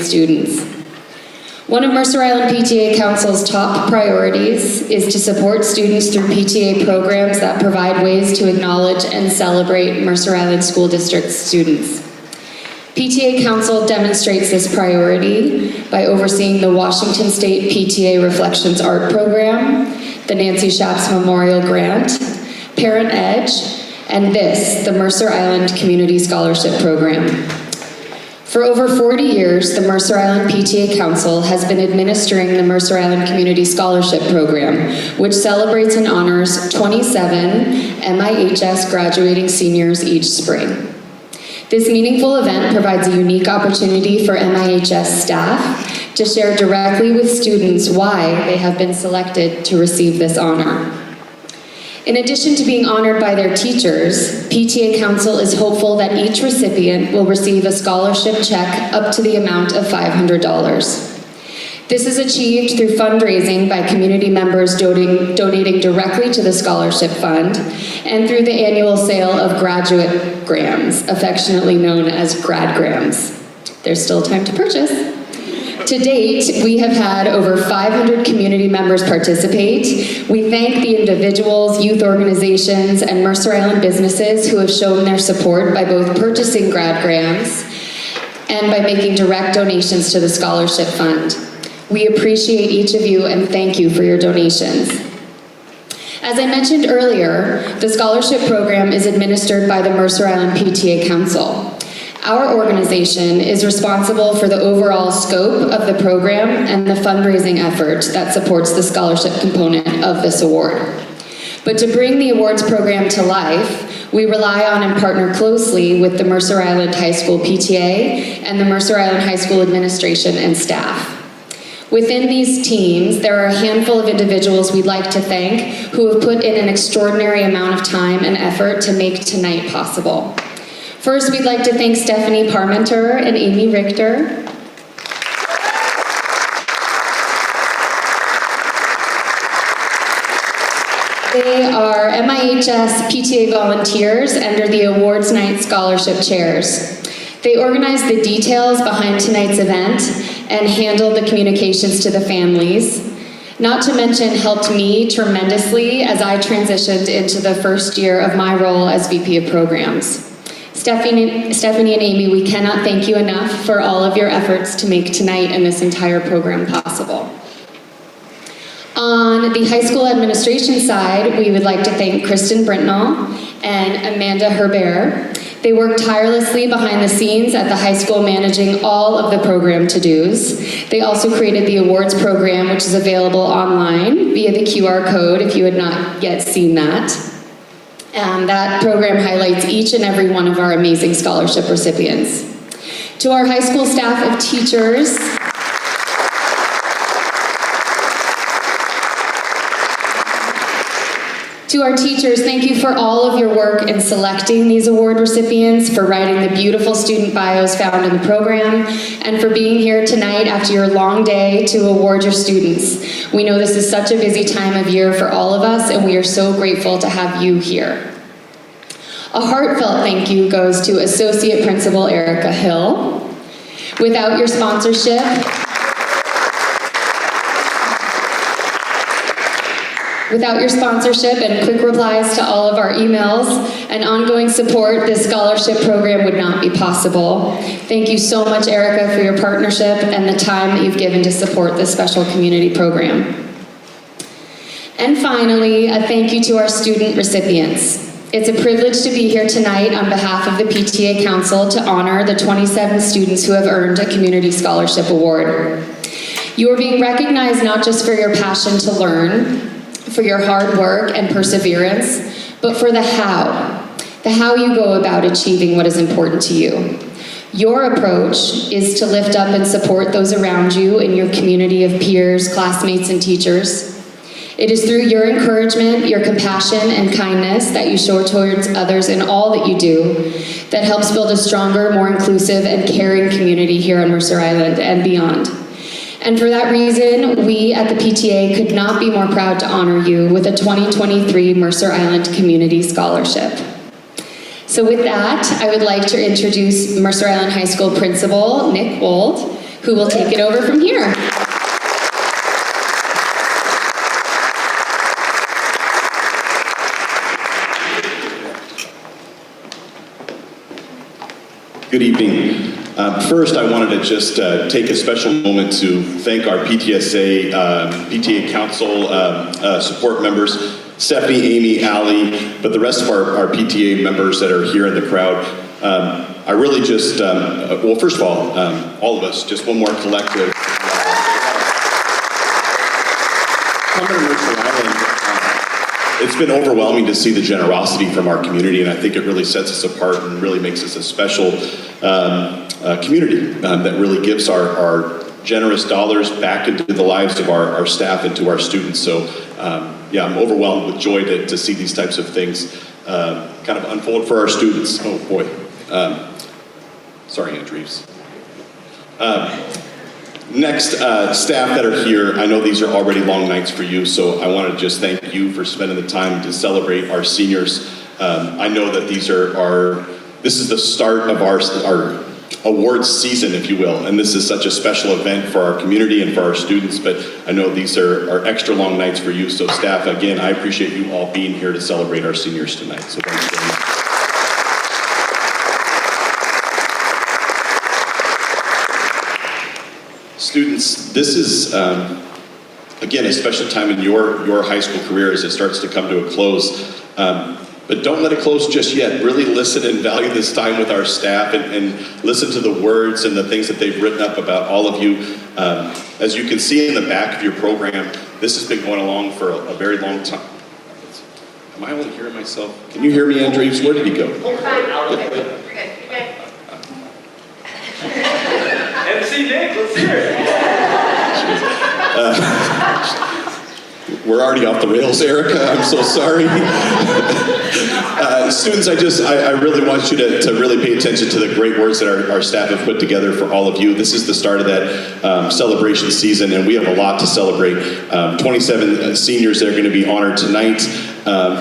students. One of Mercer Island PTA Council's top priorities is to support students through PTA programs that provide ways to acknowledge and celebrate Mercer Island School District students. PTA Council demonstrates this priority by overseeing the Washington State PTA Reflections Art Program, the Nancy Schaps Memorial Grant, Parent Edge, and the Mercer Island Community Scholarship Program. For over 40 years, the Mercer Island PTA Council has been administering the Mercer Island Community Scholarship Program, which celebrates and honors 27 MIHS graduating seniors each spring. This meaningful event provides a unique opportunity for MIHS staff to share directly with students why they have been selected to receive this honor. In addition to being honored by their teachers, PTA Council is hopeful that each recipient will receive a scholarship check up to the amount of $500. This is achieved through fundraising by community members donating directly to the scholarship fund and through the annual sale of graduate grams, affectionately known as grad grams. There's still time to purchase. To date, we have had over 500 community members participate. We thank the individuals, youth organizations, and Mercer Island businesses who have shown their support by both purchasing grad grants and by making direct donations to the scholarship fund. We appreciate each of you and thank you for your donations. As I mentioned earlier, the scholarship program is administered by the Mercer Island PTA Council. Our organization is responsible for the overall scope of the program and the fundraising effort that supports the scholarship component of this award. But to bring the awards program to life, we rely on and partner closely with the Mercer Island High School PTA and the Mercer Island High School administration and staff. Within these teams, there are a handful of individuals we'd like to thank who have put in an extraordinary amount of time and effort to make tonight possible. First, we'd like to thank Stephanie Parmenter and Amy Richter. They are MIHS PTA volunteers under the Awards Night Scholarship Chairs. They organize the details behind tonight's event and handle the communications to the families. Not to mention helped me tremendously as I transitioned into the first year of my role as VP of Programs. Stephanie and Amy, we cannot thank you enough for all of your efforts to make tonight and this entire program possible. On the high school administration side, we would like to thank Kristen Brintnall and Amanda Herbert. They work tirelessly behind the scenes at the high school managing all of the program to-dos. They also created the awards program, which is available online via the QR code if you had not yet seen that. That program highlights each and every one of our amazing scholarship recipients. To our high school staff of teachers, to our teachers, thank you for all of your work in selecting these award recipients, for writing the beautiful student bios found in the program, and for being here tonight after your long day to award your students. We know this is such a busy time of year for all of us, and we are so grateful to have you here. A heartfelt thank you goes to Associate Principal Erica Hill. Without your sponsorship, and quick replies to all of our emails and ongoing support, this scholarship program would not be possible. Thank you so much, Erica, for your partnership and the time that you've given to support this special community program. And finally, a thank you to our student recipients. It's a privilege to be here tonight on behalf of the PTA Council to honor the 27 students who have earned a Community Scholarship Award. You are being recognized not just for your passion to learn, for your hard work and perseverance, but for the how you go about achieving what is important to you. Your approach is to lift up and support those around you in your community of peers, classmates, and teachers. It is through your encouragement, your compassion, and kindness that you show towards others in all that you do that helps build a stronger, more inclusive, and caring community here on Mercer Island and beyond. And for that reason, we at the PTA could not be more proud to honor you with a 2023 Mercer Island Community Scholarship. So with that, I would like to introduce Mercer Island High School Principal Nick Wold, who will take it over from here. Good evening. First, I wanted to just take a special moment to thank our PTSA, PTA Council support members, Stephanie, Amy, Allie, but the rest of our PTA members that are here in the crowd. I really just, well, first of all of us, just one more collective. Coming to Mercer Island, it's been overwhelming to see the generosity from our community, and I think it really sets us apart and really makes us a special community that really gives our generous dollars back into the lives of our staff and to our students. So yeah, I'm overwhelmed with joy to see these types of things kind of unfold for our students. Oh boy. Sorry, Aunt Reeves. Next, staff that are here, I know these are already long nights for you, so I want to just thank you for spending the time to celebrate our seniors. I know that these this is the start of our awards season, if you will, and this is such a special event for our community and for our students, but I know these are extra long nights for you, so staff, again, I appreciate you all being here to celebrate our seniors tonight, so thank you very much. Students, this is, again, a special time in your high school career as it starts to come to a close. But don't let it close just yet. Really listen and value this time with our staff and listen to the words and the things that they've written up about all of you. As you can see in the back of your program, this has been going along for a very long time. Am I only hearing myself? Can you hear me, Andrews? Where did he go? You're fine. You're good. MC Nick, let's hear it. We're already off the rails, Erica. I'm so sorry. Students, I really want you to really pay attention to the great words that our staff have put together for all of you. This is the start of that celebration season, and we have a lot to celebrate. 27 seniors that are going to be honored tonight.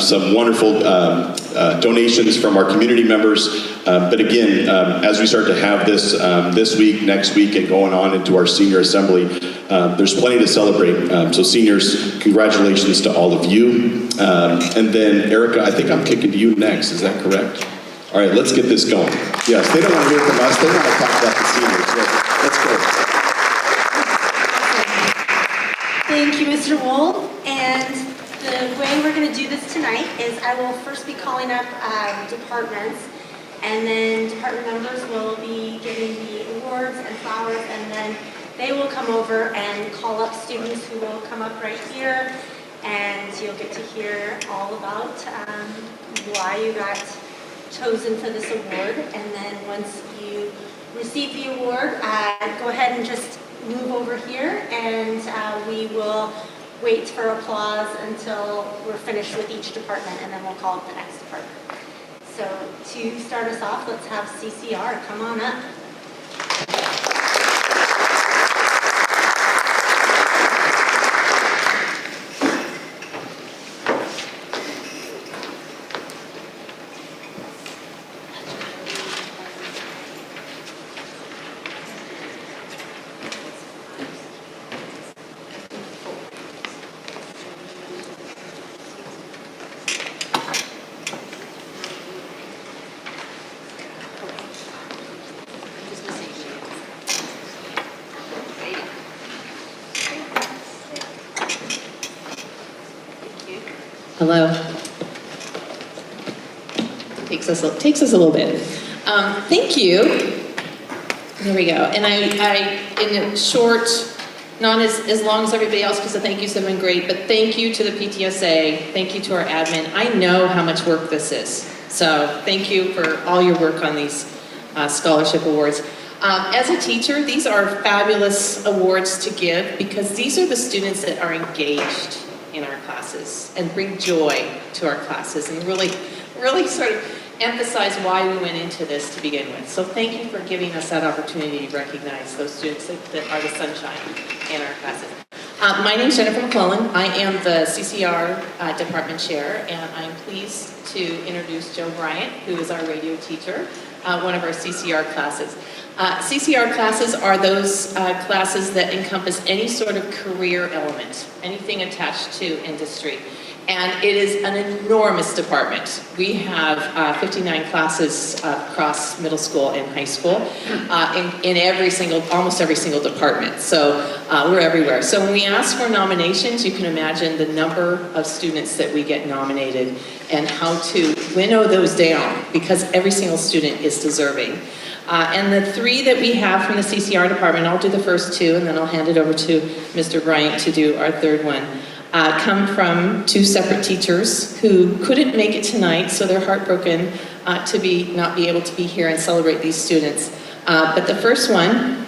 Some wonderful donations from our community members. But again, as we start to have this week, next week, and going on into our senior assembly, there's plenty to celebrate. So seniors, congratulations to all of you. And then Erica, I think I'm kicking to you next. Is that correct? All right, let's get this going. Yes, they don't want to hear from us. They want to talk about the seniors. Let's go. Thank you, Mr. Wold. And the way we're going to do this tonight is I will first be calling up departments, and then department members will be giving the awards and flowers, and then they will come over and call up students who will come up right here, and you'll get to hear all about why you got chosen for this award. And then once you receive the award, go ahead and just move over here, and we will wait for applause until we're finished with each department, and then we'll call up the next department. So to start us off, let's have CCR come on up. Hello. Takes us a little bit. Thank you. There we go. And I in a short, not as long as everybody else, because the thank yous have been great, but thank you to the PTSA. Thank you to our admin. I know how much work this is. So thank you for all your work on these scholarship awards. As a teacher, these are fabulous awards to give because these are the students that are engaged in our classes and bring joy to our classes and really sort of emphasize why we went into this to begin with. So thank you for giving us that opportunity to recognize those students that are the sunshine in our classes. My name is Jennifer McClellan. I am the CCR department chair, and I'm pleased to introduce Joe Bryant, who is our radio teacher, one of our CCR classes. CCR classes are those classes that encompass any sort of career element, anything attached to industry. And it is an enormous department. We have 59 classes across middle school and high school in almost every single department. So we're everywhere. So when we ask for nominations, you can imagine the number of students that we get nominated and how to winnow those down, because every single student is deserving. And the three that we have from the CCR department, I'll do the first two and then I'll hand it over to Mr. Bryant to do our third one, come from two separate teachers who couldn't make it tonight, so they're heartbroken to not be able to be here and celebrate these students. But the first one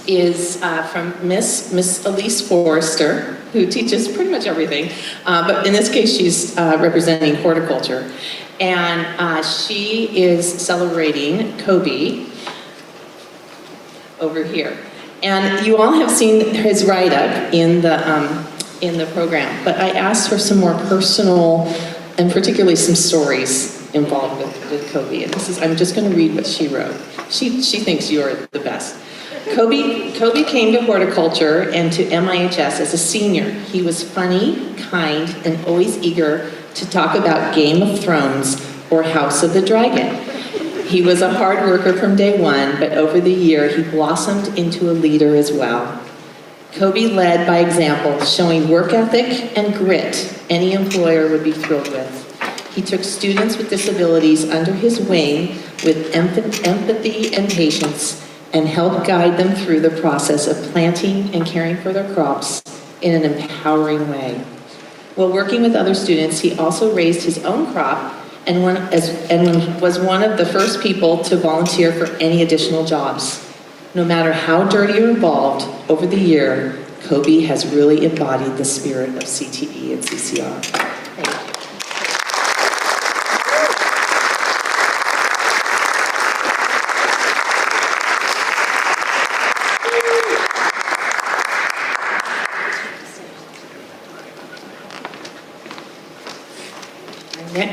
is from Miss Elise Forrester, who teaches pretty much everything, but in this case she's representing horticulture. And she is celebrating Kobe over here. And you all have seen his write-up in the program, but I asked for some more personal and particularly some stories involved with Kobe. And I'm just going to read what she wrote. She thinks you're the best. Kobe came to horticulture and to MIHS as a senior. He was funny, kind, and always eager to talk about Game of Thrones or House of the Dragon. He was a hard worker from day one, but over the year he blossomed into a leader as well. Kobe led by example, showing work ethic and grit any employer would be thrilled with. He took students with disabilities under his wing with empathy and patience and helped guide them through the process of planting and caring for their crops in an empowering way. While working with other students, he also raised his own crop and was one of the first people to volunteer for any additional jobs. No matter how dirty or involved, over the year, Kobe has really embodied the spirit of CTE and CCR. Thank you.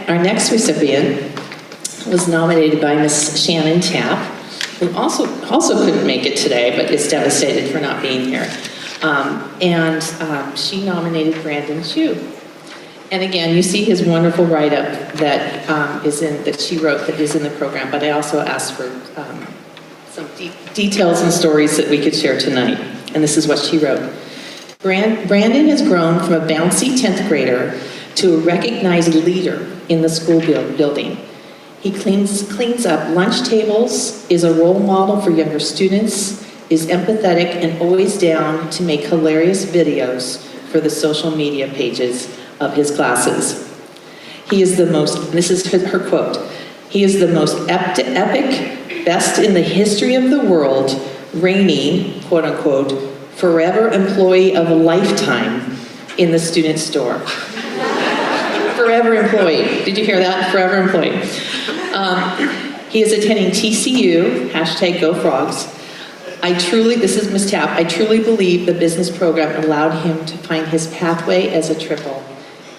Our next recipient was nominated by Miss Shannon Tapp, who also couldn't make it today, but is devastated for not being here. She nominated Brandon Chu. And again, you see his wonderful write-up that she wrote that is in the program, but I also asked for some details and stories that we could share tonight. And this is what she wrote. Brandon has grown from a bouncy 10th grader to a recognized leader in the school building. He cleans up lunch tables, is a role model for younger students, is empathetic and always down to make hilarious videos for the social media pages of his classes. He is the most, this is her quote, he is the most epic, best in the history of the world, reigning, quote unquote, forever employee of a lifetime in the student store. Forever employee. Did you hear that? Forever employee. He is attending TCU, #GoFrogs. This is Ms. Tapp, I truly believe the business program allowed him to find his pathway as a triple.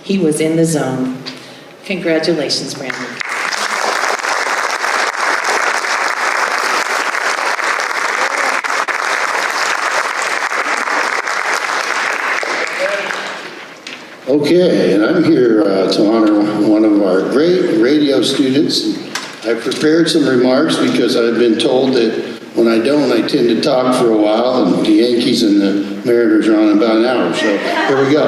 He was in the zone. Congratulations, Brandon. Okay, and I'm here to honor one of our great radio students. I've prepared some remarks because I've been told that when I don't, I tend to talk for a while, and the Yankees and the Mariners are on in about an hour, so here we go.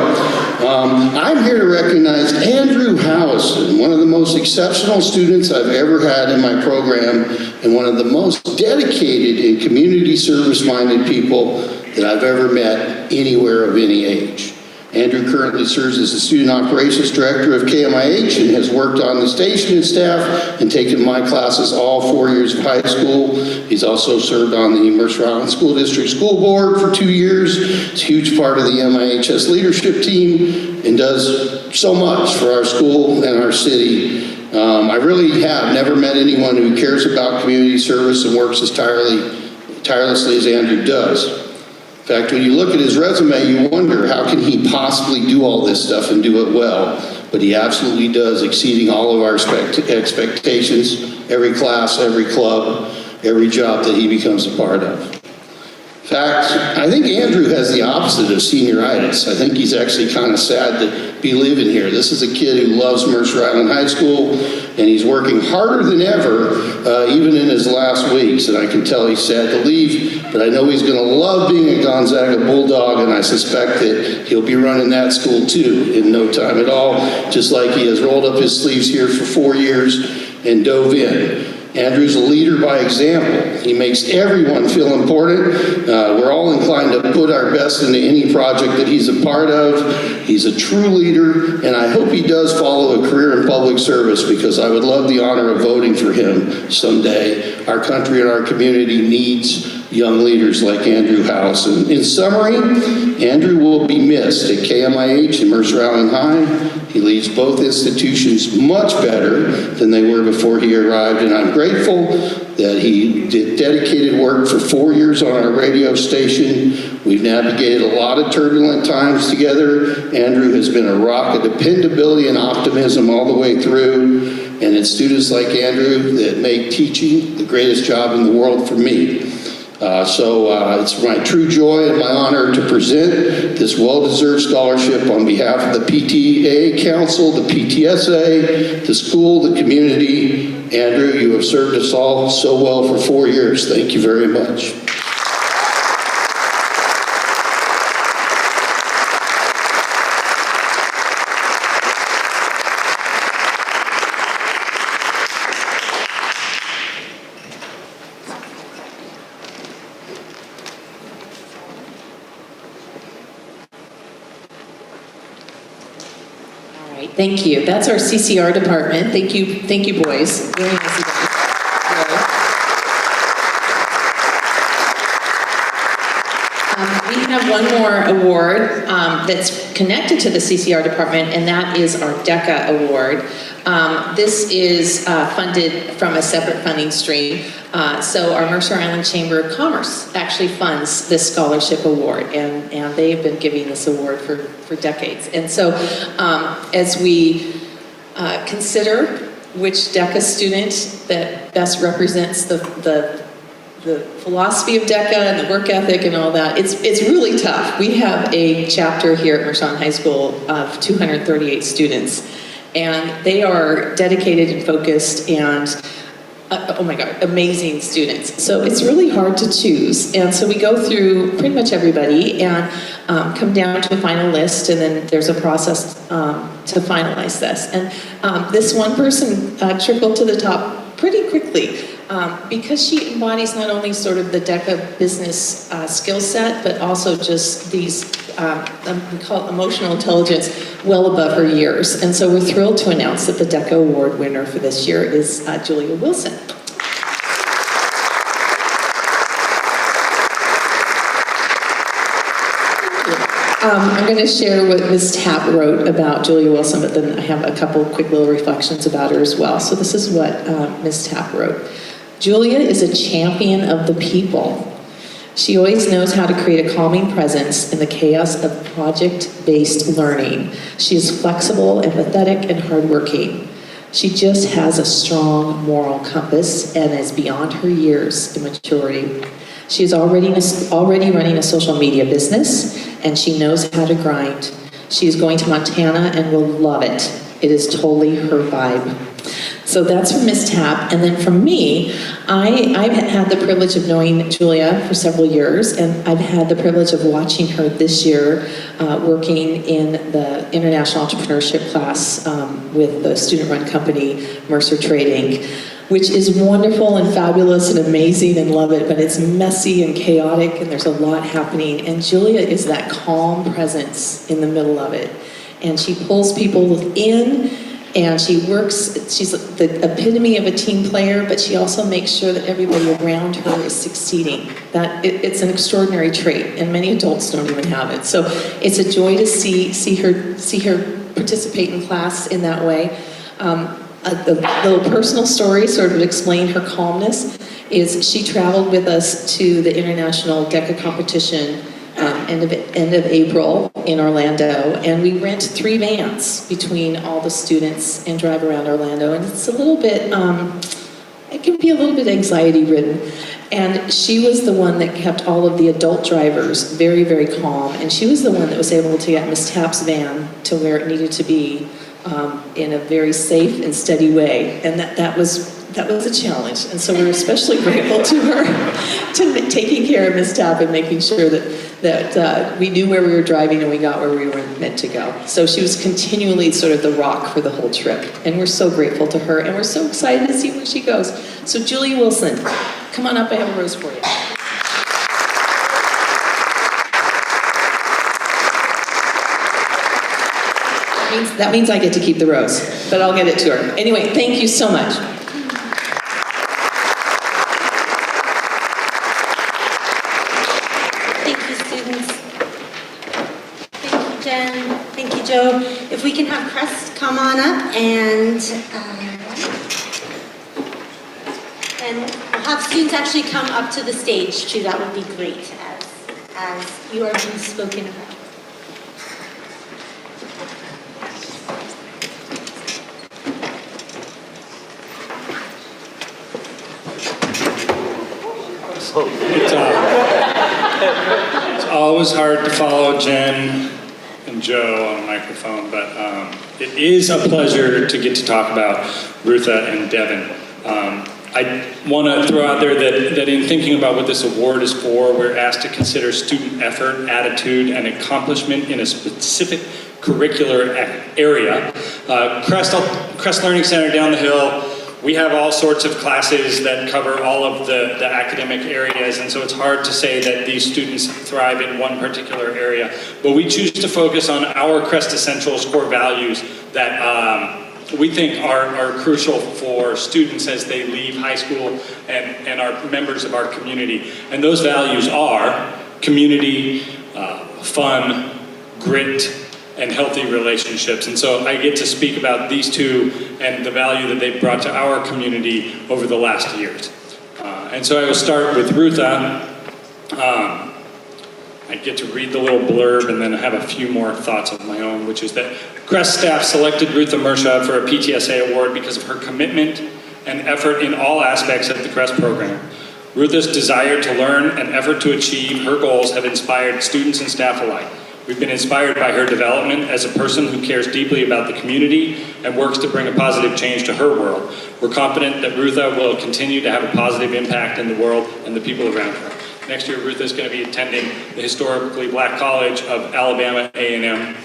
I'm here to recognize Andrew Howison, one of the most exceptional students I've ever had in my program, and one of the most dedicated and community service-minded people that I've ever met anywhere of any age. Andrew currently serves as the Student Operations Director of KMIH and has worked on the station and staff and taken my classes all 4 years of high school. He's also served on the Mercer Island School District School Board for 2 years. He's a huge part of the MIHS leadership team and does so much for our school and our city. I really have never met anyone who cares about community service and works as tirelessly as Andrew does. In fact, when you look at his resume, you wonder how can he possibly do all this stuff and do it well? But he absolutely does, exceeding all of our expectations, every class, every club. every job that he becomes a part of. In fact, I think Andrew has the opposite of senioritis. I think he's actually kind of sad to be living here. This is a kid who loves Mercer Island High School, and he's working harder than ever, even in his last weeks. And I can tell he's sad to leave, but I know he's going to love being a Gonzaga Bulldog, and I suspect that he'll be running that school too in no time at all, just like he has rolled up his sleeves here for 4 years and dove in. Andrew's a leader by example. He makes everyone feel important. We're all inclined to put our best into any project that he's a part of. He's a true leader, and I hope he does follow a career in public service, because I would love the honor of voting for him someday. Our country and our community needs young leaders like Andrew House. And in summary, Andrew will be missed at KMIH and Mercer Island High. He leaves both institutions much better than they were before he arrived, and I'm grateful that he did dedicated work for 4 years on our radio station. We've navigated a lot of turbulent times together. Andrew has been a rock of dependability and optimism all the way through, and it's students like Andrew that make teaching the greatest job in the world for me. It's my true joy and my honor to present this well-deserved scholarship on behalf of the PTA Council, the PTSA, the school, the community. Andrew, you have served us all so well for 4 years. Thank you very much. Thank you. That's our CCR department. Thank you, boys. Very nice of you. We have one more award that's connected to the CCR department, and that is our DECA award. This is funded from a separate funding stream. So our Mercer Island Chamber of Commerce actually funds this scholarship award, and they've been giving this award for decades. And so as we consider which DECA student that best represents the philosophy of DECA and the work ethic and all that, it's really tough. We have a chapter here at Mercer Island High School of 238 students, and they are dedicated and focused and oh my God, amazing students. So it's really hard to choose. And so we go through pretty much everybody and come down to a final list, and then there's a process to finalize this. And this one person trickled to the top pretty quickly because she embodies not only sort of the DECA business skill set, but also just these, we call it emotional intelligence, well above her years. And so we're thrilled to announce that the DECA award winner for this year is Julia Wilson. I'm going to share what Ms. Tapp wrote about Julia Wilson, but then I have a couple quick little reflections about her as well. So this is what Ms. Tapp wrote. Julia is a champion of the people. She always knows how to create a calming presence in the chaos of project-based learning. She is flexible, empathetic, and hardworking. She just has a strong moral compass and is beyond her years in maturity. She is already running a social media business, and she knows how to grind. She is going to Montana and will love it. It is totally her vibe. So that's from Ms. Tapp. And then from me, I've had the privilege of knowing Julia for several years, and I've had the privilege of watching her this year working in the international entrepreneurship class with the student-run company Mercer Trading, which is wonderful and fabulous and amazing and love it, but it's messy and chaotic and there's a lot happening. And Julia is that calm presence in the middle of it. And she pulls people in, and she works, she's the epitome of a team player, but she also makes sure that everybody around her is succeeding. It's an extraordinary trait, and many adults don't even have it. So it's a joy to see her participate in class in that way. The little personal story sort of explain her calmness is she traveled with us to the international DECA competition end of April in Orlando, and we rent 3 vans between all the students and drive around Orlando, and it's a little bit it can be a little bit anxiety-ridden. And she was the one that kept all of the adult drivers very, very calm. And she was the one that was able to get Miss Tapp's van to where it needed to be in a very safe and steady way. And that was a challenge. And so we're especially grateful to her to taking care of Miss Tapp and making sure that we knew where we were driving and we got where we were meant to go. So she was continually sort of the rock for the whole trip. And we're so grateful to her, and we're so excited to see where she goes. So Julie Wilson, come on up, I have a rose for you. That means I get to keep the rose, but I'll get it to her. Anyway, thank you so much. Thank you, students. Thank you, Jen. Thank you, Joe. If we can have Crest come on up and we'll have students actually come up to the stage too. That would be great as you are being spoken about. It's always hard to follow Jen and Joe on a microphone, but it is a pleasure to get to talk about Rutha and Devin. I want to throw out there that in thinking about what this award is for, we're asked to consider student effort, attitude, and accomplishment in a specific curricular area. Crest Learning Center down the hill, we have all sorts of classes that cover all of the academic areas, and so it's hard to say that these students thrive in one particular area. But we choose to focus on our Crest Essentials core values that we think are crucial for students as they leave high school and are members of our community. And those values are community, fun, grit, and healthy relationships. And so I get to speak about these two and the value that they've brought to our community over the last years. And so I will start with Rutha. I get to read the little blurb and then I have a few more thoughts of my own, which is that Crest staff selected Rutha Mersha for a PTSA award because of her commitment and effort in all aspects of the Crest program. Rutha's desire to learn and effort to achieve her goals have inspired students and staff alike. We've been inspired by her development as a person who cares deeply about the community and works to bring a positive change to her world. We're confident that Rutha will continue to have a positive impact in the world and the people around her. Next year, Rutha is going to be attending the historically black college of Alabama A&M.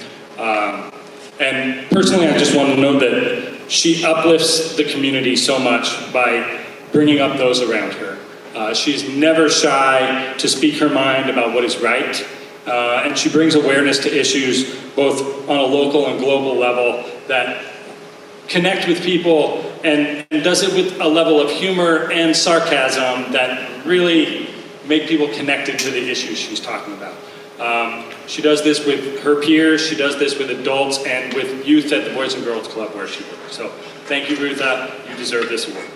And personally, I just want to note that she uplifts the community so much by bringing up those around her. She's never shy to speak her mind about what is right. And she brings awareness to issues both on a local and global level that connect with people and does it with a level of humor and sarcasm that really make people connected to the issues she's talking about. She does this with her peers, she does this with adults, and with youth at the Boys and Girls Club where she works. So thank you, Rutha. You deserve this award.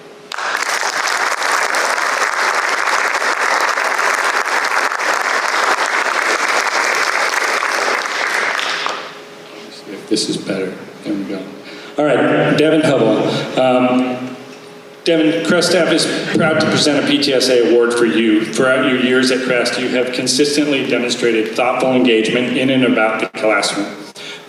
If this is better, there we go. All right, Devin Hubble. Devin, Crest staff is proud to present a PTSA award for you. Throughout your years at Crest, you have consistently demonstrated thoughtful engagement in and about the classroom.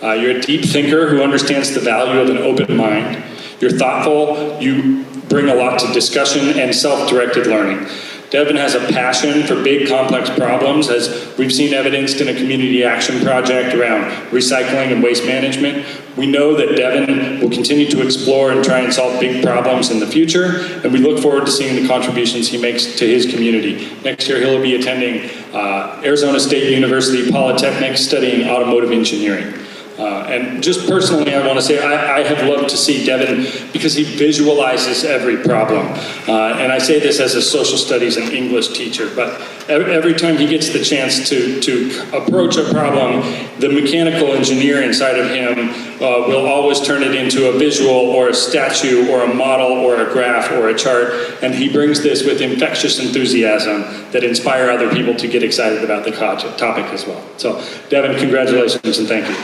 You're a deep thinker who understands the value of an open mind. You're thoughtful, you bring a lot to discussion and self-directed learning. Devin has a passion for big, complex problems, as we've seen evidenced in a community action project around recycling and waste management. We know that Devin will continue to explore and try and solve big problems in the future, and we look forward to seeing the contributions he makes to his community. Next year, he'll be attending Arizona State University Polytechnic studying automotive engineering. And just personally, I want to say I have loved to see Devin because he visualizes every problem. And I say this as a social studies and English teacher, but every time he gets the chance to approach a problem, the mechanical engineer inside of him will always turn it into a visual or a statue or a model or a graph or a chart. And he brings this with infectious enthusiasm that inspire other people to get excited about the topic as well. So Devin, congratulations and thank you.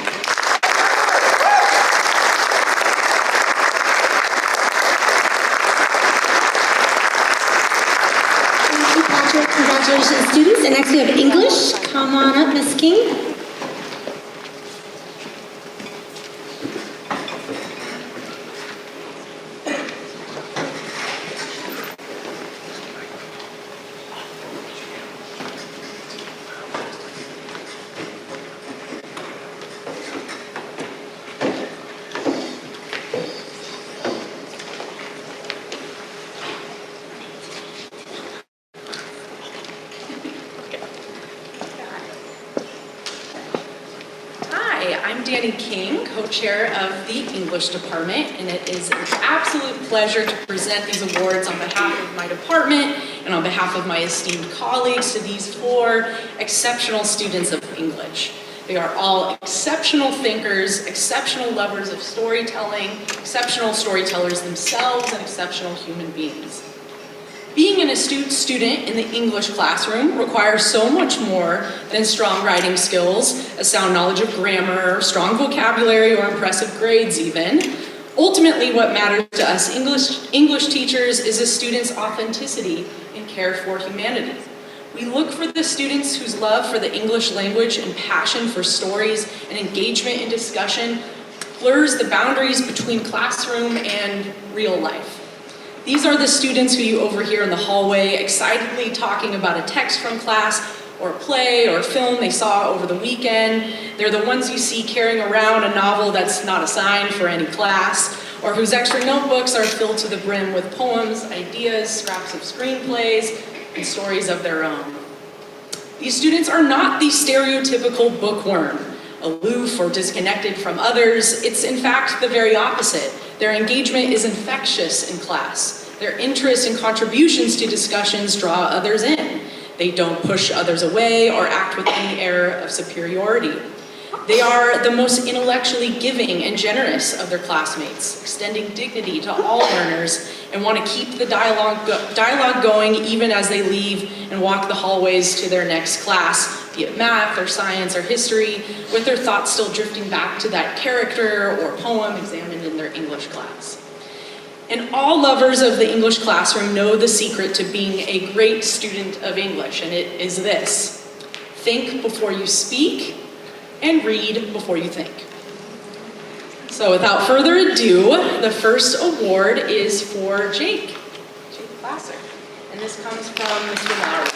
Congratulations, students. And next we have English. Come on up, Miss King. I'm Danny King, co-chair of the English department, and it is an absolute pleasure to present these awards on behalf of my department and on behalf of my esteemed colleagues to these 4 exceptional students of English. They are all exceptional thinkers, exceptional lovers of storytelling, exceptional storytellers themselves, and exceptional human beings. Being an astute student in the English classroom requires so much more than strong writing skills, a sound knowledge of grammar, strong vocabulary, or impressive grades even. Ultimately, what matters to us English teachers is a student's authenticity and care for humanity. We look for the students whose love for the English language and passion for stories and engagement in discussion blurs the boundaries between classroom and real life. These are the students who you overhear in the hallway excitedly talking about a text from class or a play or a film they saw over the weekend. They're the ones you see carrying around a novel that's not assigned for any class, or whose extra notebooks are filled to the brim with poems, ideas, scraps of screenplays, and stories of their own. These students are not the stereotypical bookworm, aloof or disconnected from others. It's in fact the very opposite. Their engagement is infectious in class. Their interest and contributions to discussions draw others in. They don't push others away or act with any air of superiority. They are the most intellectually giving and generous of their classmates, extending dignity to all learners, and want to keep the dialogue going even as they leave and walk the hallways to their next class, be it math or science or history, with their thoughts still drifting back to that character or poem examined in their English class. And all lovers of the English classroom know the secret to being a great student of English, and it is this: think before you speak, and read before you think. So without further ado, the first award is for Jake Glasser. And this comes from Mr. Lowry.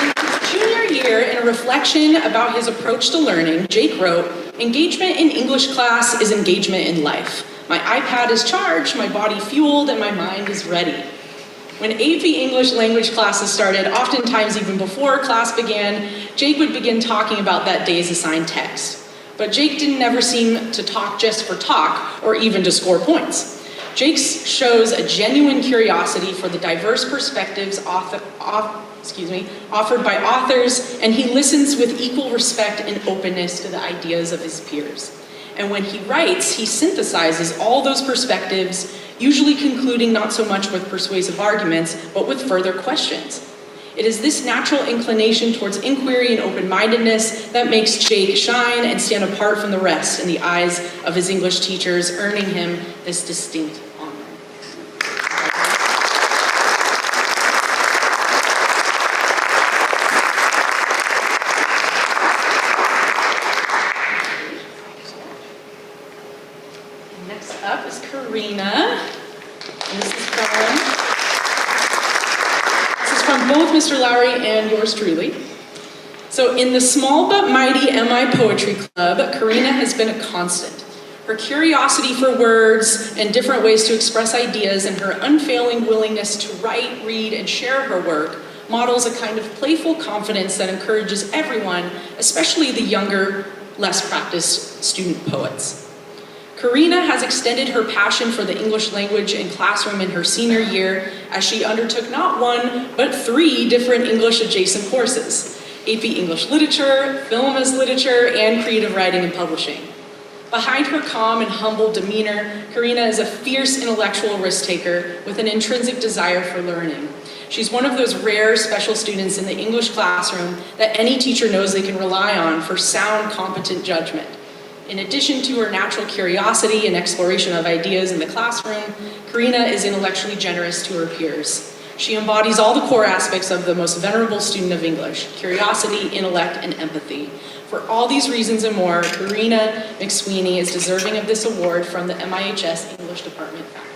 In his junior year, in a reflection about his approach to learning, Jake wrote, "Engagement in English class is engagement in life. My iPad is charged, my body fueled, and my mind is ready." When AP English language classes started, oftentimes even before class began, Jake would begin talking about that day's assigned text. But Jake didn't ever seem to talk just for talk or even to score points. Jake shows a genuine curiosity for the diverse perspectives offered by authors, and he listens with equal respect and openness to the ideas of his peers. And when he writes, he synthesizes all those perspectives, usually concluding not so much with persuasive arguments, but with further questions. It is this natural inclination towards inquiry and open-mindedness that makes Jake shine and stand apart from the rest in the eyes of his English teachers, earning him this distinct honor. Next up is Karina. And this is from both Mr. Lowry and yours truly. So in the small but mighty MI Poetry Club, Karina has been a constant. Her curiosity for words and different ways to express ideas and her unfailing willingness to write, read, and share her work models a kind of playful confidence that encourages everyone, especially the younger, less practiced student poets. Karina has extended her passion for the English language and classroom in her senior year as she undertook not one, but 3 different English adjacent courses: AP English Literature, Film as Literature, and Creative Writing and Publishing. Behind her calm and humble demeanor, Karina is a fierce intellectual risk-taker with an intrinsic desire for learning. She's one of those rare special students in the English classroom that any teacher knows they can rely on for sound, competent judgment. In addition to her natural curiosity and exploration of ideas in the classroom, Karina is intellectually generous to her peers. She embodies all the core aspects of the most venerable student of English: curiosity, intellect, and empathy. For all these reasons and more, Karina McSweeney is deserving of this award from the MIHS English Department faculty.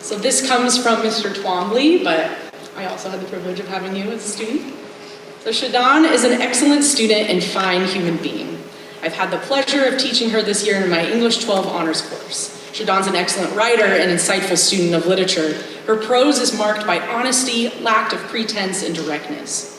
So this comes from Mr. Twombly, but I also had the privilege of having you as a student. So Shadon is an excellent student and fine human being. I've had the pleasure of teaching her this year in my English 12 honors course. Shadon's an excellent writer and insightful student of literature. Her prose is marked by honesty, lack of pretense, and directness.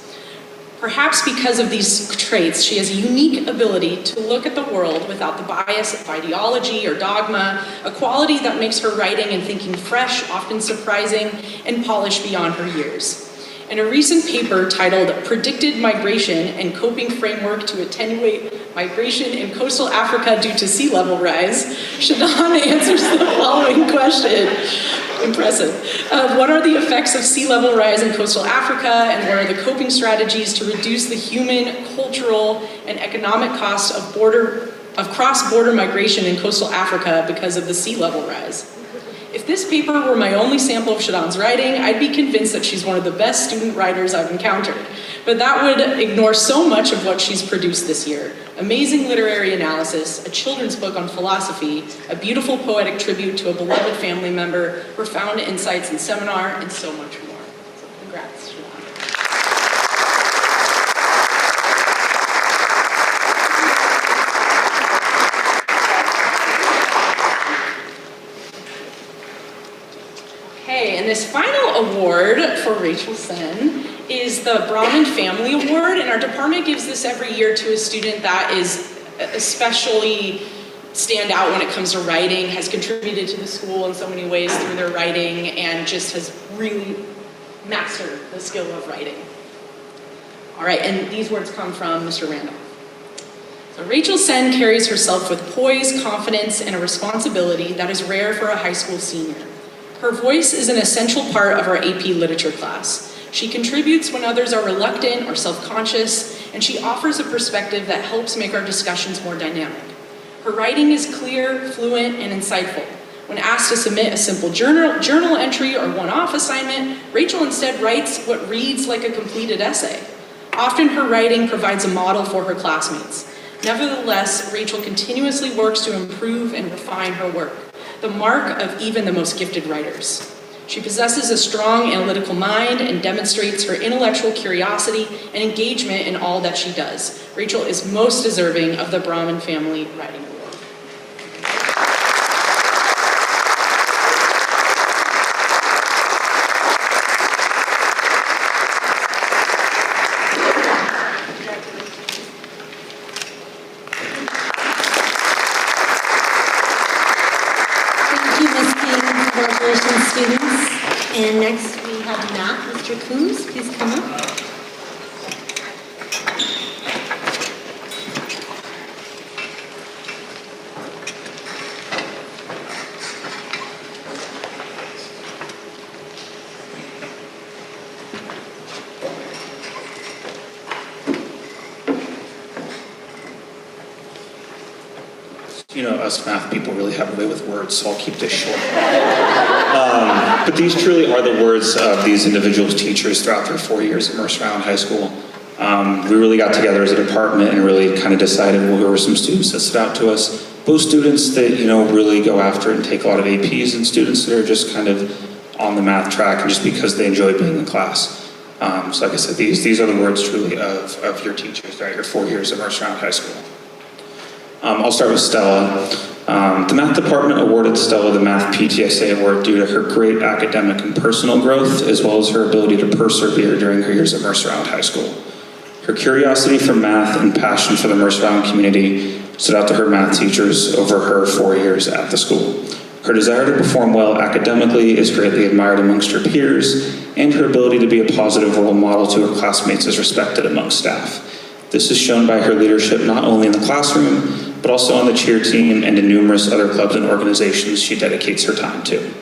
Perhaps because of these traits, she has a unique ability to look at the world without the bias of ideology or dogma, a quality that makes her writing and thinking fresh, often surprising, and polished beyond her years. In a recent paper titled "Predicted Migration and Coping Framework to Attenuate Migration in Coastal Africa Due to Sea Level Rise," Shadon answers the following question. Impressive. What are the effects of sea level rise in coastal Africa, and what are the coping strategies to reduce the human, cultural, and economic cost of cross-border migration in coastal Africa because of the sea level rise? If this paper were my only sample of Shadon's writing, I'd be convinced that she's one of the best student writers I've encountered. But that would ignore so much of what she's produced this year. Amazing literary analysis, a children's book on philosophy, a beautiful poetic tribute to a beloved family member, profound insights in seminar, and so much more. So congrats, Shadon. Okay, and this final award for Rachel Sen is the Brahman Family Award, and our department gives this every year to a student that is especially stand out when it comes to writing, has contributed to the school in so many ways through their writing, and just has really mastered the skill of writing. All right, and these words come from Mr. Randolph. So Rachel Sen carries herself with poise, confidence, and a responsibility that is rare for a high school senior. Her voice is an essential part of our AP literature class. She contributes when others are reluctant or self-conscious, and she offers a perspective that helps make our discussions more dynamic. Her writing is clear, fluent, and insightful. When asked to submit a simple journal entry or one-off assignment, Rachel instead writes what reads like a completed essay. Often her writing provides a model for her classmates. Nevertheless, Rachel continuously works to improve and refine her work, the mark of even the most gifted writers. She possesses a strong analytical mind and demonstrates her intellectual curiosity and engagement in all that she does. Rachel is most deserving of the Brahman Family Writing Award. Thank you, Ms. King. Congratulations, students. And next we have Matt. Mr. Coombs, please come up. You know, us math people really have a way with words, so I'll keep this short. But these truly are the words of these individuals' teachers throughout their 4 years at Mercer Island High School. We really got together as a department and really kind of decided who were some students that stood out to us. Both students that, you know, really go after and take a lot of APs, and students that are just kind of on the math track and just because they enjoy being in class. So like I said, these are the words truly of your teachers throughout your 4 years at Mercer Island High School. I'll start with Stella. The math department awarded Stella the Math PTSA award due to her great academic and personal growth, as well as her ability to persevere during her years at Mercer Island High School. Her curiosity for math and passion for the Mercer Island community stood out to her math teachers over her 4 years at the school. Her desire to perform well academically is greatly admired amongst her peers, and her ability to be a positive role model to her classmates is respected amongst staff. This is shown by her leadership not only in the classroom, but also on the cheer team and in numerous other clubs and organizations she dedicates her time to.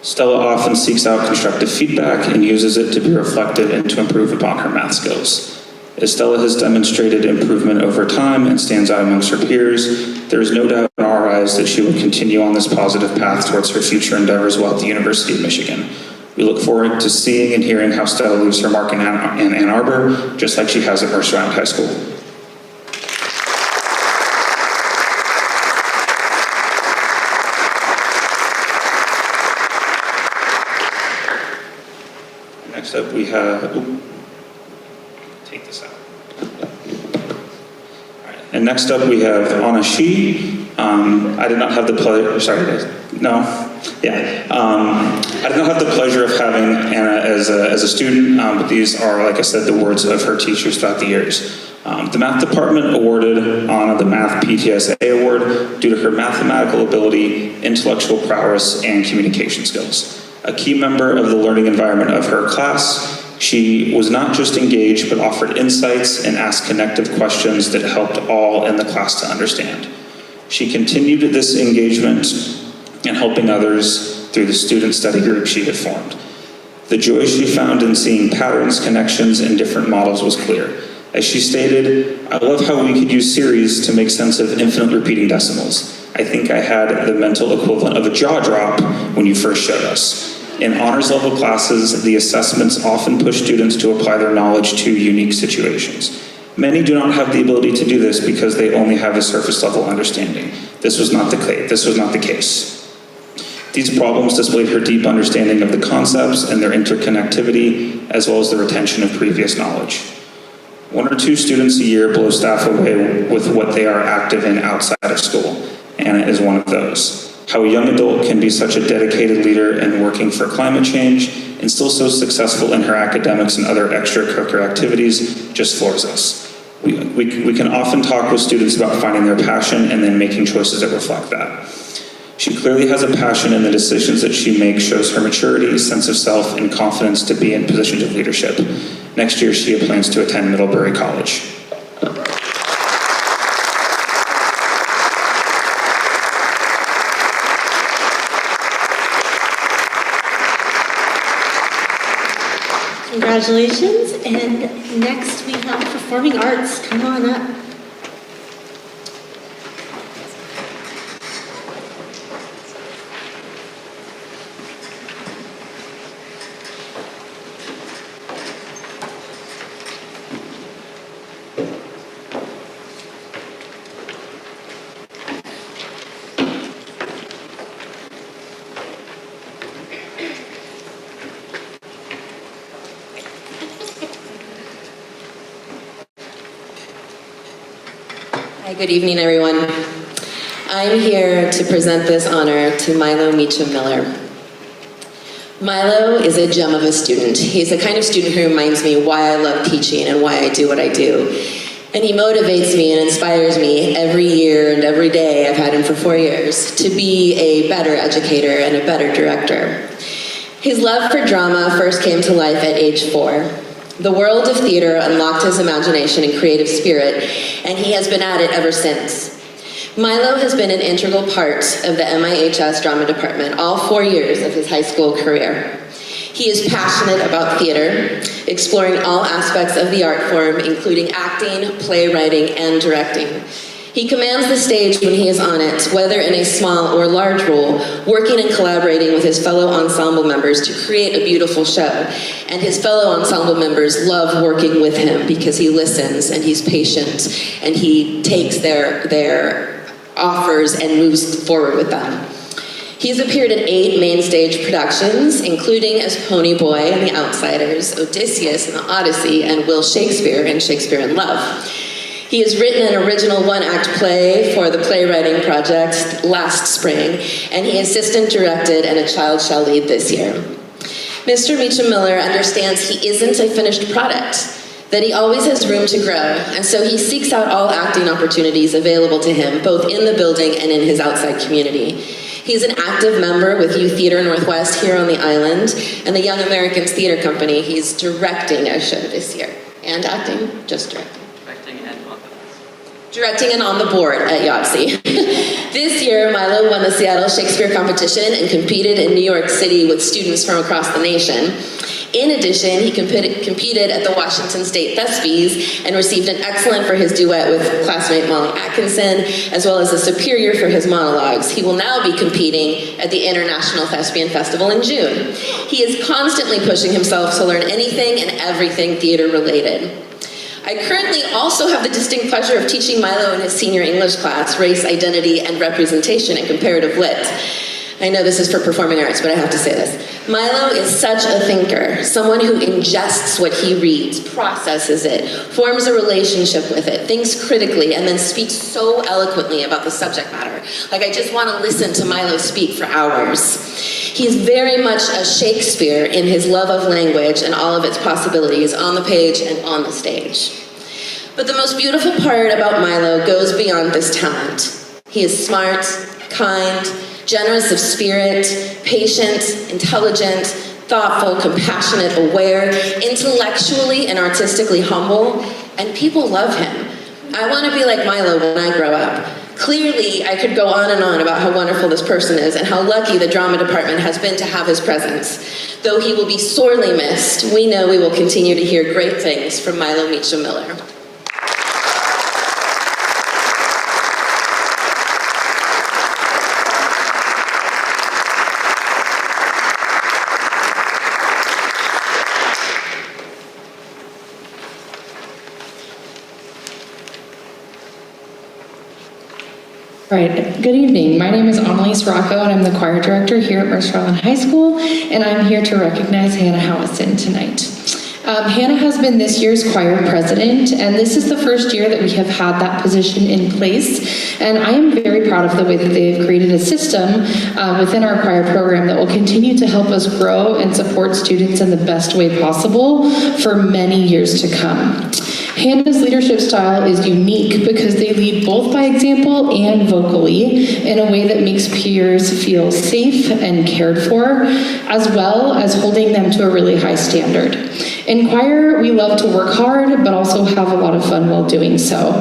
Stella often seeks out constructive feedback and uses it to be reflective and to improve upon her math skills. As Stella has demonstrated improvement over time and stands out amongst her peers, there is no doubt in our eyes that she will continue on this positive path towards her future endeavors while at the University of Michigan. We look forward to seeing and hearing how Stella leaves her mark in Ann Arbor, just like she has at Mercer Island High School. Next up we have, take this out. All right. And next up we have Anna Shi. I did not have the pleasure, sorry guys, no, yeah. I did not have the pleasure of having Anna as a student, but these are, like I said, the words of her teachers throughout the years. The math department awarded Anna the Math PTSA Award due to her mathematical ability, intellectual prowess, and communication skills. A key member of the learning environment of her class, she was not just engaged, but offered insights and asked connective questions that helped all in the class to understand. She continued this engagement and helping others through the student study group she had formed. The joy she found in seeing patterns, connections, and different models was clear. As she stated, "I love how we could use series to make sense of infinite repeating decimals. I think I had the mental equivalent of a jaw drop when you first showed us." In honors level classes, the assessments often push students to apply their knowledge to unique situations. Many do not have the ability to do this because they only have a surface level understanding. This was not the case. These problems displayed her deep understanding of the concepts and their interconnectivity, as well as the retention of previous knowledge. 1 or 2 students a year blow staff away with what they are active in outside of school. Anna is one of those. How a young adult can be such a dedicated leader in working for climate change and still so successful in her academics and other extracurricular activities just floors us. We can often talk with students about finding their passion and then making choices that reflect that. She clearly has a passion, and the decisions that she makes shows her maturity, sense of self, and confidence to be in positions of leadership. Next year, she plans to attend Middlebury College. Congratulations, and next we have performing arts. Come on up. Hi, good evening, everyone. I'm here to present this honor to Milo Meacham Miller. Milo is a gem of a student. He's the kind of student who reminds me why I love teaching and why I do what I do. And he motivates me and inspires me every year and every day, I've had him for 4 years, to be a better educator and a better director. His love for drama first came to life at age 4. The world of theater unlocked his imagination and creative spirit, and he has been at it ever since. Milo has been an integral part of the MIHS drama department all 4 years of his high school career. He is passionate about theater, exploring all aspects of the art form, including acting, playwriting, and directing. He commands the stage when he is on it, whether in a small or large role, working and collaborating with his fellow ensemble members to create a beautiful show. And his fellow ensemble members love working with him because he listens and he's patient and he takes their offers and moves forward with them. He's appeared in 8 main stage productions, including as Pony Boy in The Outsiders, Odysseus in The Odyssey, and Will Shakespeare in Shakespeare in Love. He has written an original 1-act play for the playwriting project last spring, and he assistant directed And a Child Shall Lead this year. Mr. Meacham Miller understands he isn't a finished product, that he always has room to grow, and so he seeks out all acting opportunities available to him, both in the building and in his outside community. He's an active member with Youth Theater Northwest here on the island, and the Young Americans Theater Company. He's directing a show this year, and acting, just directing. Directing and on the board at Yahtzee. This year, Milo won the Seattle Shakespeare Competition and competed in New York City with students from across the nation. In addition, he competed at the Washington State Thespies and received an excellent for his duet with classmate Molly Atkinson, as well as a superior for his monologues. He will now be competing at the International Thespian Festival in June. He is constantly pushing himself to learn anything and everything theater related. I currently also have the distinct pleasure of teaching Milo in his senior English class, Race, Identity, and Representation and Comparative Lit. I know this is for performing arts, but I have to say this. Milo is such a thinker, someone who ingests what he reads, processes it, forms a relationship with it, thinks critically, and then speaks so eloquently about the subject matter. Like, I just want to listen to Milo speak for hours. He's very much a Shakespeare in his love of language and all of its possibilities on the page and on the stage. But the most beautiful part about Milo goes beyond this talent. He is smart, kind, generous of spirit, patient, intelligent, thoughtful, compassionate, aware, intellectually and artistically humble, and people love him. I want to be like Milo when I grow up. Clearly, I could go on and on about how wonderful this person is and how lucky the drama department has been to have his presence. Though he will be sorely missed, we know we will continue to hear great things from Milo Meacham Miller. All right, good evening. My name is Annalise Rocco, and I'm the choir director here at Mercer Island High School, and I'm here to recognize Hannah Howison tonight. Hannah has been this year's choir president, and this is the first year that we have had that position in place, and I am very proud of the way that they have created a system within our choir program that will continue to help us grow and support students in the best way possible for many years to come. Hannah's leadership style is unique because they lead both by example and vocally in a way that makes peers feel safe and cared for, as well as holding them to a really high standard. In choir, we love to work hard, but also have a lot of fun while doing so.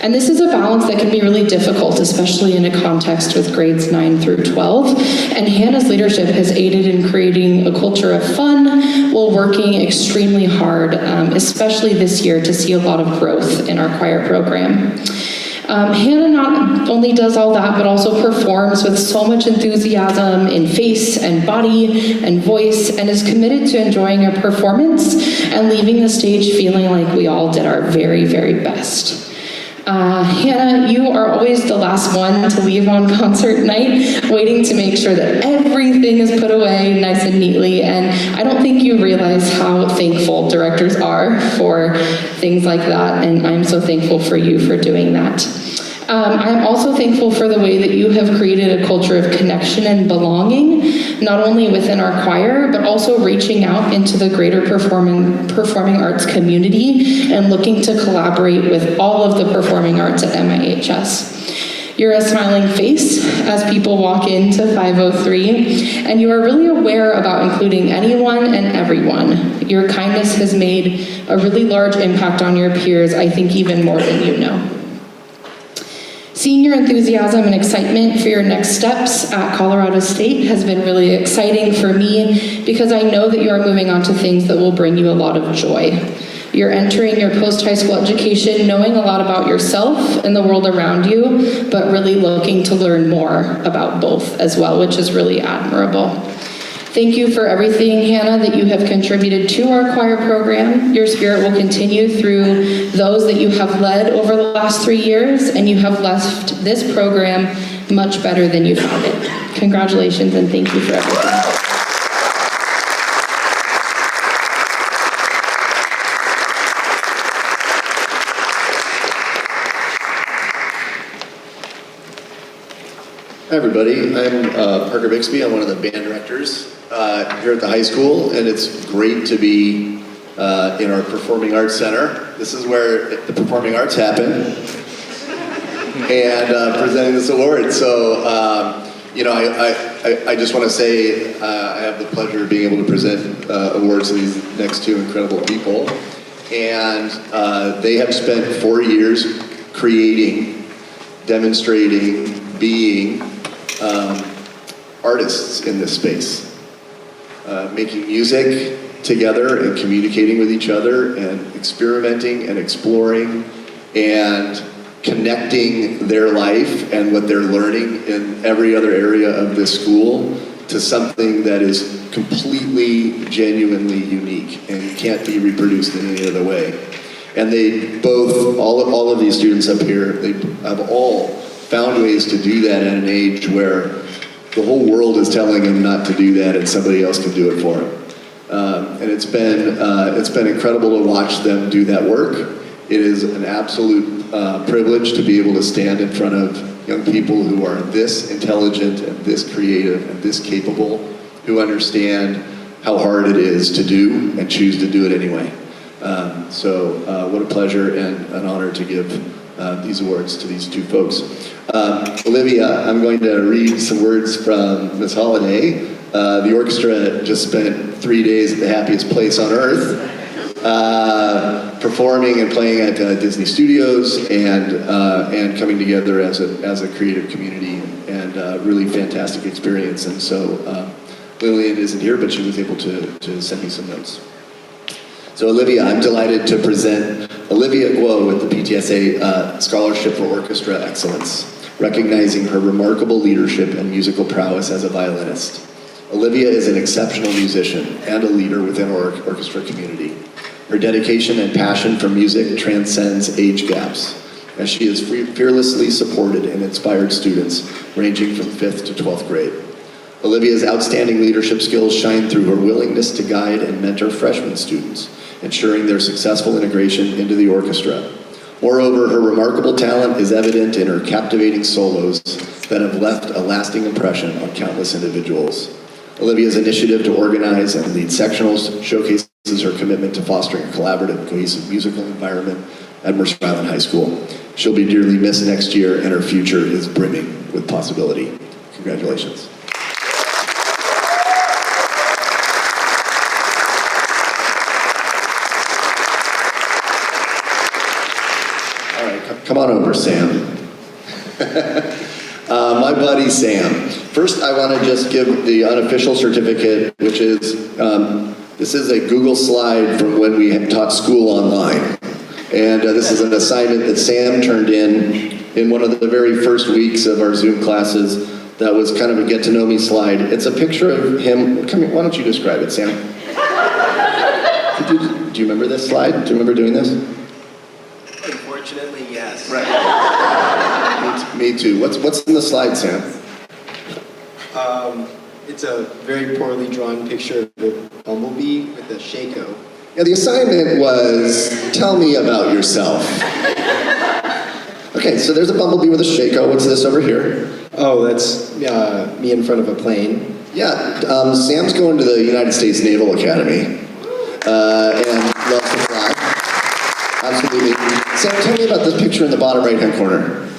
And this is a balance that can be really difficult, especially in a context with grades 9 through 12. And Hannah's leadership has aided in creating a culture of fun while working extremely hard, especially this year, to see a lot of growth in our choir program. Hannah not only does all that, but also performs with so much enthusiasm in face and body and voice, and is committed to enjoying her performance and leaving the stage feeling like we all did our very, very best. Hannah, you are always the last one to leave on concert night, waiting to make sure that everything is put away nice and neatly, and I don't think you realize how thankful directors are for things like that, and I'm so thankful for you for doing that. I'm also thankful for the way that you have created a culture of connection and belonging, not only within our choir, but also reaching out into the greater performing arts community and looking to collaborate with all of the performing arts at MIHS. You're a smiling face as people walk into 503, and you are really aware about including anyone and everyone. Your kindness has made a really large impact on your peers, I think even more than you know. Seeing your enthusiasm and excitement for your next steps at Colorado State has been really exciting for me because I know that you are moving on to things that will bring you a lot of joy. You're entering your post-high school education knowing a lot about yourself and the world around you, but really looking to learn more about both as well, which is really admirable. Thank you for everything, Hannah, that you have contributed to our choir program. Your spirit will continue through those that you have led over the last 3 years, and you have left this program much better than you found it. Congratulations, and thank you for everything. Hi everybody, I'm Parker Bixby. I'm one of the band directors here at the high school, and it's great to be in our Performing Arts Center. This is where the performing arts happen, and presenting this award. So, I just want to say I have the pleasure of being able to present awards to these next two incredible people, and they have spent 4 years creating, demonstrating, being artists in this space, making music together and communicating with each other and experimenting and exploring and connecting their life and what they're learning in every other area of this school to something that is completely, genuinely unique and can't be reproduced in any other way. And they both, all of these students up here, they have all found ways to do that at an age where the whole world is telling them not to do that and somebody else can do it for them. And it's been incredible to watch them do that work. It is an absolute privilege to be able to stand in front of young people who are this intelligent and this creative and this capable, who understand how hard it is to do and choose to do it anyway. So what a pleasure and an honor to give these awards to these two folks. Olivia, I'm going to read some words from Ms. Holliday. The orchestra just spent 3 days at the happiest place on earth, performing and playing at Disney Studios and coming together as a creative community, and really fantastic experience. And so Lillian isn't here, but she was able to send me some notes. So Olivia, I'm delighted to present Olivia Guo with the PTSA Scholarship for Orchestra Excellence, recognizing her remarkable leadership and musical prowess as a violinist. Olivia is an exceptional musician and a leader within our orchestra community. Her dedication and passion for music transcends age gaps, as she has fearlessly supported and inspired students ranging from 5th to 12th grade. Olivia's outstanding leadership skills shine through her willingness to guide and mentor freshman students, ensuring their successful integration into the orchestra. Moreover, her remarkable talent is evident in her captivating solos that have left a lasting impression on countless individuals. Olivia's initiative to organize and lead sectionals showcases her commitment to fostering a collaborative, cohesive musical environment at Mercer Island High School. She'll be dearly missed next year, and her future is brimming with possibility. Congratulations. All right, come on over, Sam. My buddy Sam. First, I want to just give the unofficial certificate, which is, this is a Google slide from when we had taught school online. And this is an assignment that Sam turned in one of the very first weeks of our Zoom classes. That was kind of a get to know me slide. It's a picture of him. Come here, why don't you describe it, Sam? Do you remember this slide? Do you remember doing this? Unfortunately, yes. Right. Me too. What's in the slide, Sam? It's a very poorly drawn picture of a bumblebee with a shako. Yeah, the assignment was, tell me about yourself. Okay, so there's a bumblebee with a shako. What's this over here? Oh, that's me in front of a plane. Yeah, Sam's going to the United States Naval Academy and loves to fly. Absolutely. Sam, tell me about this picture in the bottom right-hand corner.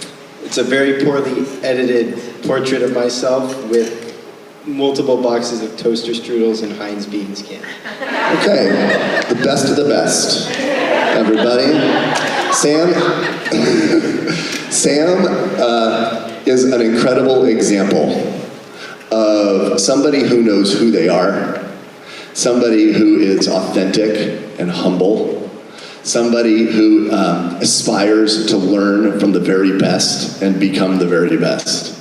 It's a very poorly edited portrait of myself with multiple boxes of toaster strudels and Heinz beans can. Okay, the best of the best, everybody. Sam is an incredible example of somebody who knows who they are, somebody who is authentic and humble, somebody who aspires to learn from the very best and become the very best.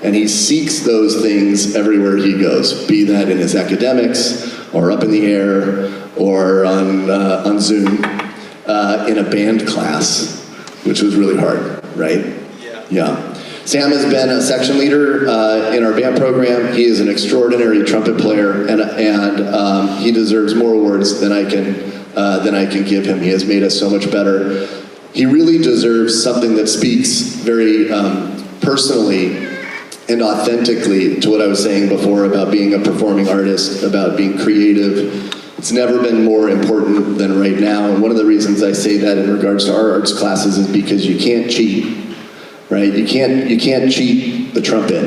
And he seeks those things everywhere he goes, be that in his academics, or up in the air, or on Zoom, in a band class, which was really hard, right? Yeah. Sam has been a section leader in our band program. He is an extraordinary trumpet player, and he deserves more awards than I can give him. He has made us so much better. He really deserves something that speaks very personally and authentically to what I was saying before about being a performing artist, about being creative. It's never been more important than right now. And one of the reasons I say that in regards to our arts classes is because you can't cheat, right? You can't cheat the trumpet.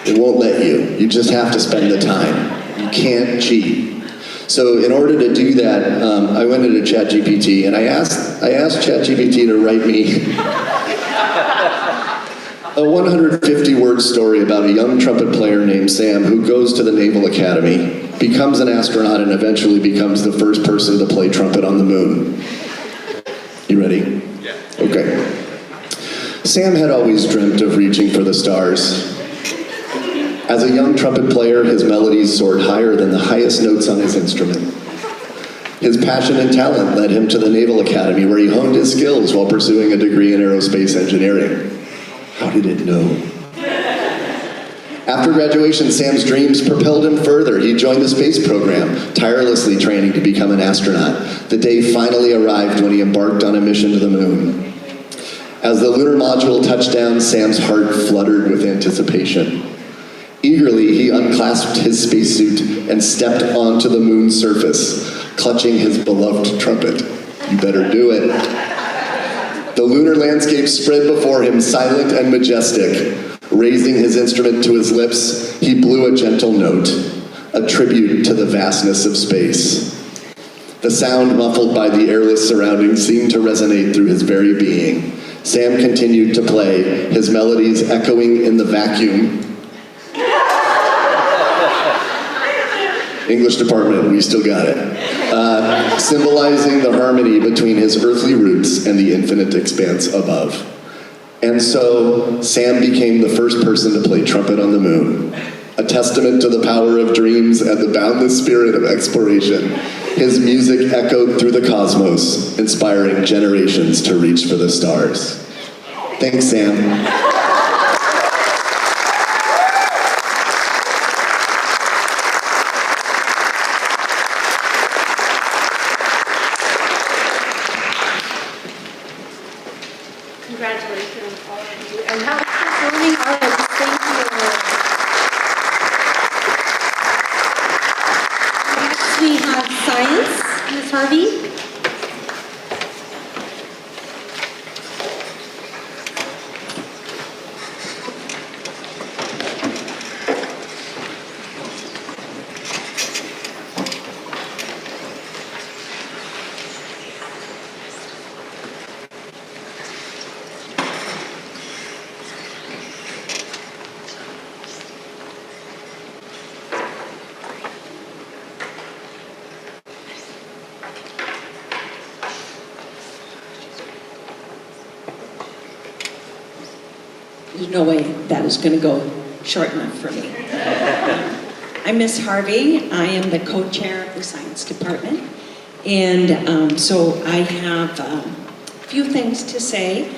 It won't let you. You just have to spend the time. You can't cheat. So in order to do that, I went into ChatGPT and I asked ChatGPT to write me A 150-word story about a young trumpet player named Sam who goes to the Naval Academy, becomes an astronaut, and eventually becomes the first person to play trumpet on the moon. You ready? Yeah. Okay. Sam had always dreamt of reaching for the stars. As a young trumpet player, his melodies soared higher than the highest notes on his instrument. His passion and talent led him to the Naval Academy, where he honed his skills while pursuing a degree in aerospace engineering. How did it know? After graduation, Sam's dreams propelled him further. He joined the space program, tirelessly training to become an astronaut. The day finally arrived when he embarked on a mission to the moon. As the lunar module touched down, Sam's heart fluttered with anticipation. Eagerly, he unclasped his spacesuit and stepped onto the moon's surface, clutching his beloved trumpet. You better do it. The lunar landscape spread before him, silent and majestic. Raising his instrument to his lips, he blew a gentle note, a tribute to the vastness of space. The sound, muffled by the airless surroundings, seemed to resonate through his very being. Sam continued to play, his melodies echoing in the vacuum. English department, we still got it. Symbolizing the harmony between his earthly roots and the infinite expanse above. And so, Sam became the first person to play trumpet on the moon, a testament to the power of dreams and the boundless spirit of exploration. His music echoed through the cosmos, inspiring generations to reach for the stars. Thanks, Sam. Congratulations, all of you. And how performing arts, thank you. Next we have science, Ms. Harvey. There's no way that is going to go short enough for me. I'm Miss Harvey. I am the co-chair of the science department. And so I have a few things to say.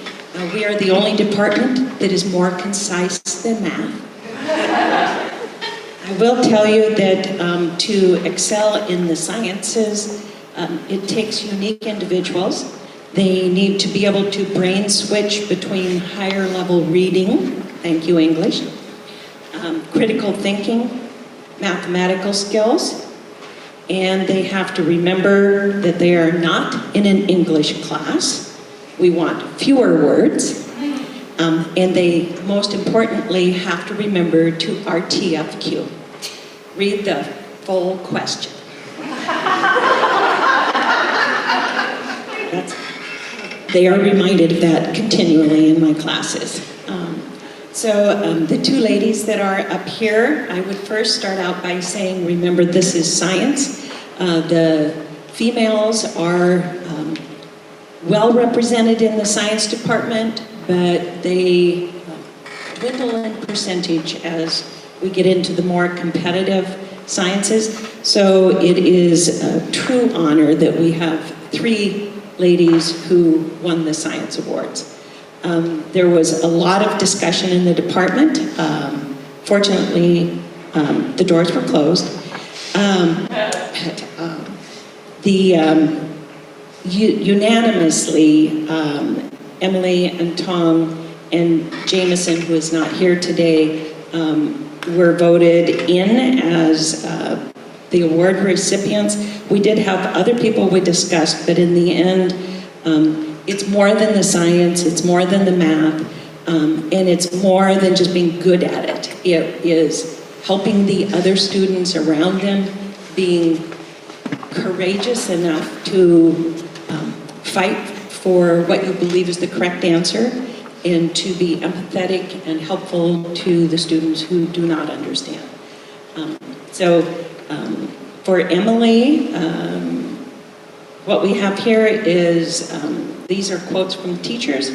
We are the only department that is more concise than math. I will tell you that to excel in the sciences, it takes unique individuals. They need to be able to brain switch between higher level reading, thank you English, critical thinking, mathematical skills, and they have to remember that they are not in an English class. We want fewer words, and they most importantly have to remember to RTFQ, read the full question. They are reminded of that continually in my classes. The two ladies that are up here, I would first start out by saying, remember this is science. The females are well represented in the science department, but they dwindle in percentage as we get into the more competitive sciences. So it is a true honor that we have 3 ladies who won the science awards. There was a lot of discussion in the department. Fortunately, the doors were closed. Unanimously, Emily and Tom and Jameson, who is not here today, were voted in as the award recipients. We did have other people we discussed, but in the end, it's more than the science, it's more than the math, and it's more than just being good at it. It is helping the other students around them, being courageous enough to fight for what you believe is the correct answer, and to be empathetic and helpful to the students who do not understand. For Emily, what we have here is, these are quotes from teachers.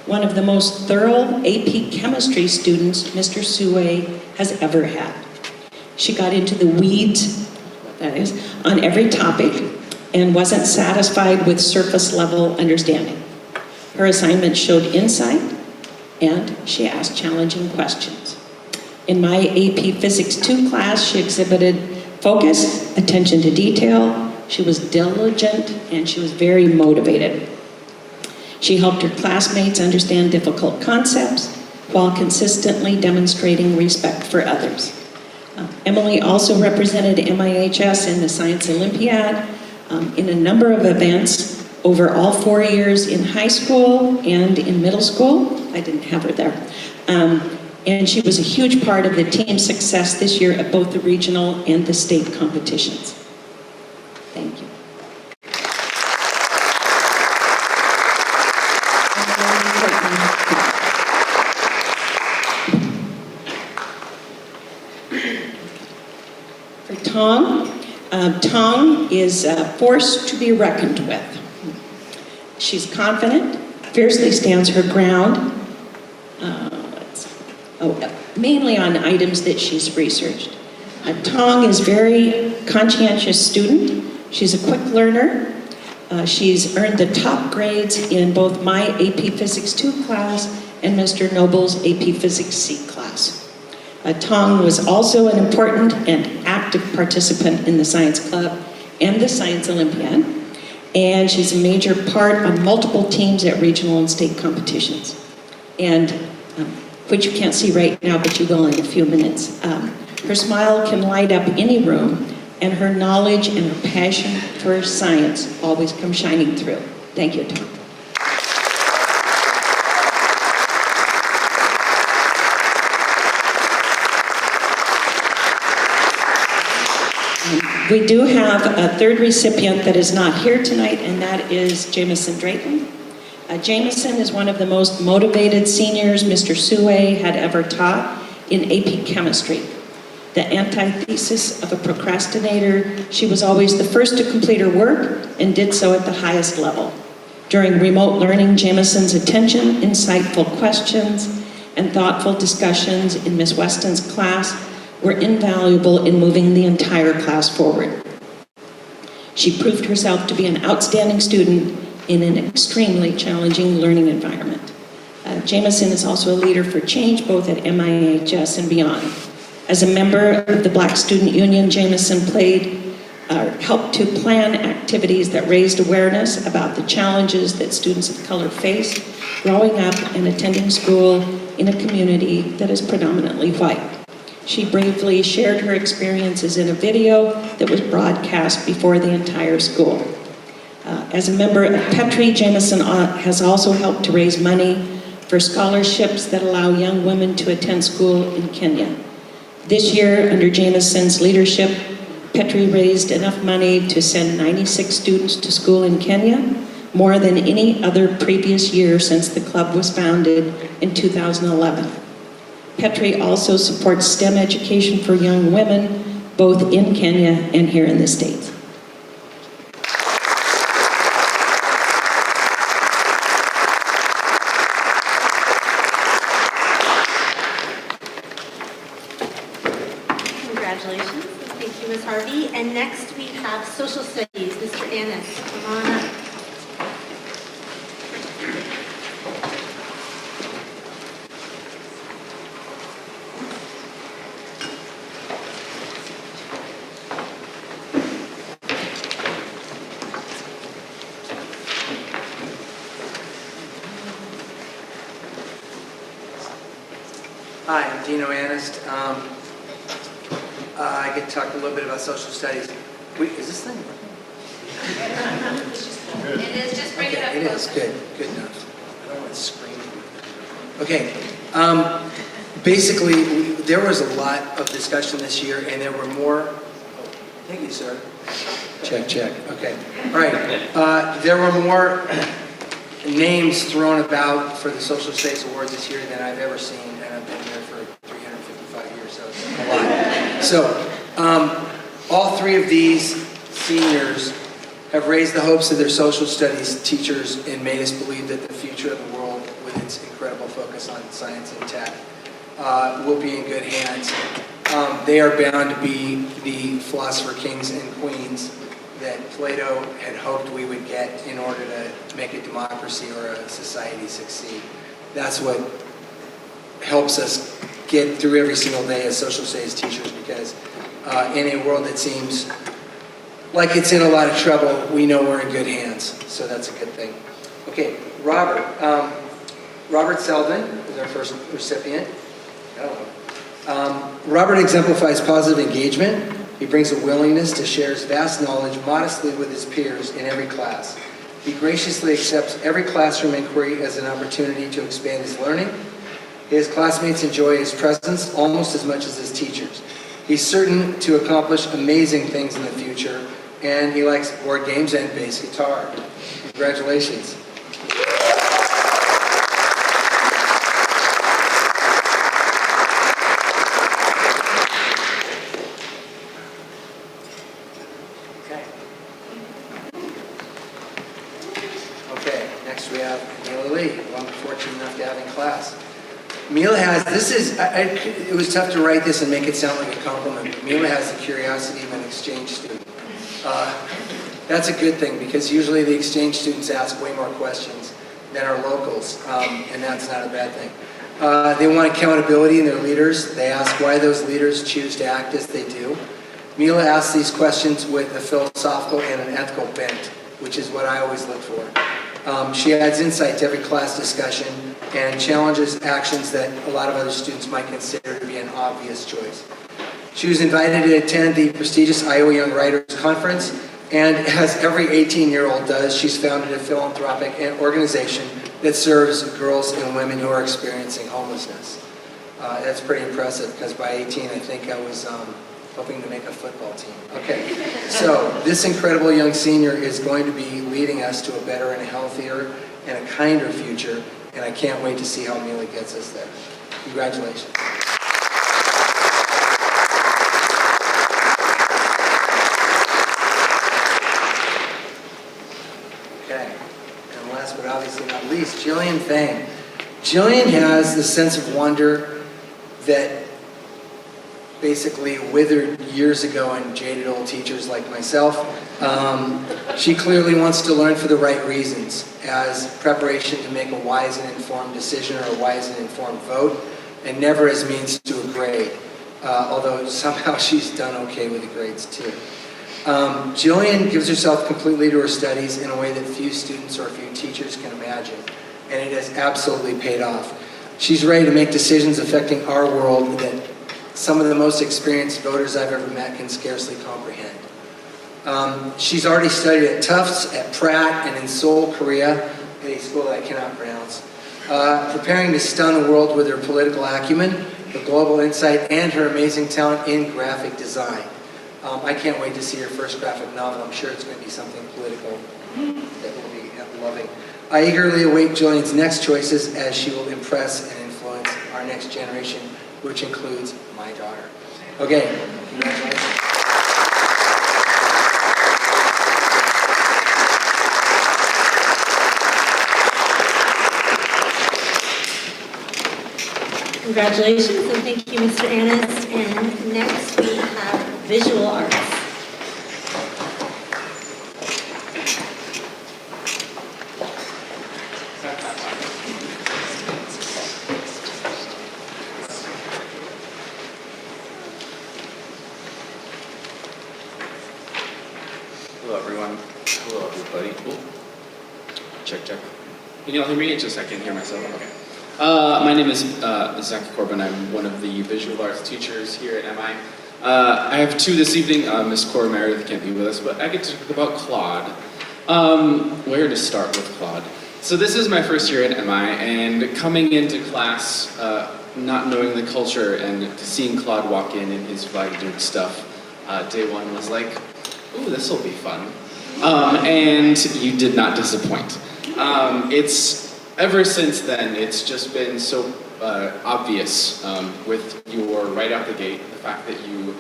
One of the most thorough AP chemistry students Mr. Sue has ever had. She got into the weeds, that is, on every topic and wasn't satisfied with surface level understanding. Her assignment showed insight and she asked challenging questions. In my AP Physics 2 class, she exhibited focus, attention to detail, she was diligent, and she was very motivated. She helped her classmates understand difficult concepts while consistently demonstrating respect for others. Emily also represented MIHS in the Science Olympiad in a number of events over all 4 years in high school and in middle school. I didn't have her there. And she was a huge part of the team's success this year at both the regional and the state competitions. Thank you. For Tong, Tong is a force to be reckoned with. She's confident, fiercely stands her ground, mainly on items that she's researched. Tong is a very conscientious student. She's a quick learner. She's earned the top grades in both my AP Physics 2 class and Mr. Noble's AP Physics C class. Tong was also an important and active participant in the Science Club and the Science Olympiad, and she's a major part on multiple teams at regional and state competitions. And which you can't see right now, but you will in a few minutes. Her smile can light up any room, and her knowledge and her passion for science always come shining through. Thank you, Tom. We do have a third recipient that is not here tonight, and that is Jameson Drayton. Jameson is one of the most motivated seniors Mr. Sue had ever taught in AP Chemistry. The antithesis of a procrastinator, she was always the first to complete her work and did so at the highest level. During remote learning, Jameson's attention, insightful questions, and thoughtful discussions in Miss Weston's class were invaluable in moving the entire class forward. She proved herself to be an outstanding student in an extremely challenging learning environment. Jameson is also a leader for change both at MIHS and beyond. As a member of the Black Student Union, Jameson helped to plan activities that raised awareness about the challenges that students of color face growing up and attending school in a community that is predominantly white. She bravely shared her experiences in a video that was broadcast before the entire school. As a member of Petrie, Jameson has also helped to raise money for scholarships that allow young women to attend school in Kenya. This year, under Jameson's leadership, Petrie raised enough money to send 96 students to school in Kenya, more than any other previous year since the club was founded in 2011. Petrie also supports STEM education for young women, both in Kenya and here in the States. Congratulations. Thank you, Ms. Harvey. And next we have Social Studies. Mr. Annis, come on up. Hi, I'm Dino Anist. I get to talk a little bit about social studies. Wait, is this thing working? It is, just bring it up It is, closer. good enough. I don't want to scream. Okay, basically, there was a lot of discussion this year, and there were more, thank you, sir. Check, okay. All right, there were more names thrown about for the Social Studies Awards this year than I've ever seen, and I've been here for 355 years, so it's a lot. So, all three of these seniors have raised the hopes of their social studies teachers and made us believe that the future of the world, with its incredible focus on science and tech, will be in good hands. They are bound to be the philosopher kings and queens that Plato had hoped we would get in order to make a democracy or a society succeed. That's what helps us get through every single day as social studies teachers, because in a world that seems like it's in a lot of trouble, we know we're in good hands, so that's a good thing. Okay, Robert. Robert Selvin is our first recipient. Robert exemplifies positive engagement. He brings a willingness to share his vast knowledge modestly with his peers in every class. He graciously accepts every classroom inquiry as an opportunity to expand his learning. His classmates enjoy his presence almost as much as his teachers. He's certain to accomplish amazing things in the future, and he likes board games and bass guitar. Congratulations. Okay, next we have Mila Lee, who I'm fortunate enough to have in class. Mila has, it was tough to write this and make it sound like a compliment, but Mila has the curiosity of an exchange student. That's a good thing, because usually the exchange students ask way more questions than our locals, and that's not a bad thing. They want accountability in their leaders. They ask why those leaders choose to act as they do. Mila asks these questions with a philosophical and an ethical bent, which is what I always look for. She adds insight to every class discussion and challenges actions that a lot of other students might consider to be an obvious choice. She was invited to attend the prestigious Iowa Young Writers Conference, and as every 18-year-old does, she's founded a philanthropic organization that serves girls and women who are experiencing homelessness. That's pretty impressive, because by 18, I think I was hoping to make a football team. Okay, so this incredible young senior is going to be leading us to a better and a healthier and a kinder future, and I can't wait to see how Mila gets us there. Congratulations. Okay, and last but obviously not least, Jillian Thang. Jillian has the sense of wonder that basically withered years ago in jaded old teachers like myself. She clearly wants to learn for the right reasons, as preparation to make a wise and informed decision or a wise and informed vote, and never as means to a grade, although somehow she's done okay with the grades too. Jillian gives herself completely to her studies in a way that few students or few teachers can imagine, and it has absolutely paid off. She's ready to make decisions affecting our world that some of the most experienced voters I've ever met can scarcely comprehend. She's already studied at Tufts, at Pratt, and in Seoul, Korea, at a school that I cannot pronounce, preparing to stun the world with her political acumen, her global insight, and her amazing talent in graphic design. I can't wait to see her first graphic novel. I'm sure it's going to be something political that we'll be loving. I eagerly await Jillian's next choices, as she will impress and influence our next generation, which includes my daughter. Okay, congratulations. Congratulations, and thank you, Mr. Annis. And next we have visual arts. Hello, everyone. Hello, everybody. Ooh. Check, check. Can you all hear me? It's just I can't hear myself. Okay. My name is Zach Corbin. I'm one of the visual arts teachers here at MI. I have two this evening. Miss Cora Meredith can't be with us, but I get to talk about Claude. Where to start with Claude? So this is my first year at MI, and coming into class, not knowing the culture and seeing Claude walk in his Viadude stuff, day one was like, ooh, this will be fun. And you did not disappoint. It's ever since then, it's just been so obvious with your right out the gate, the fact that you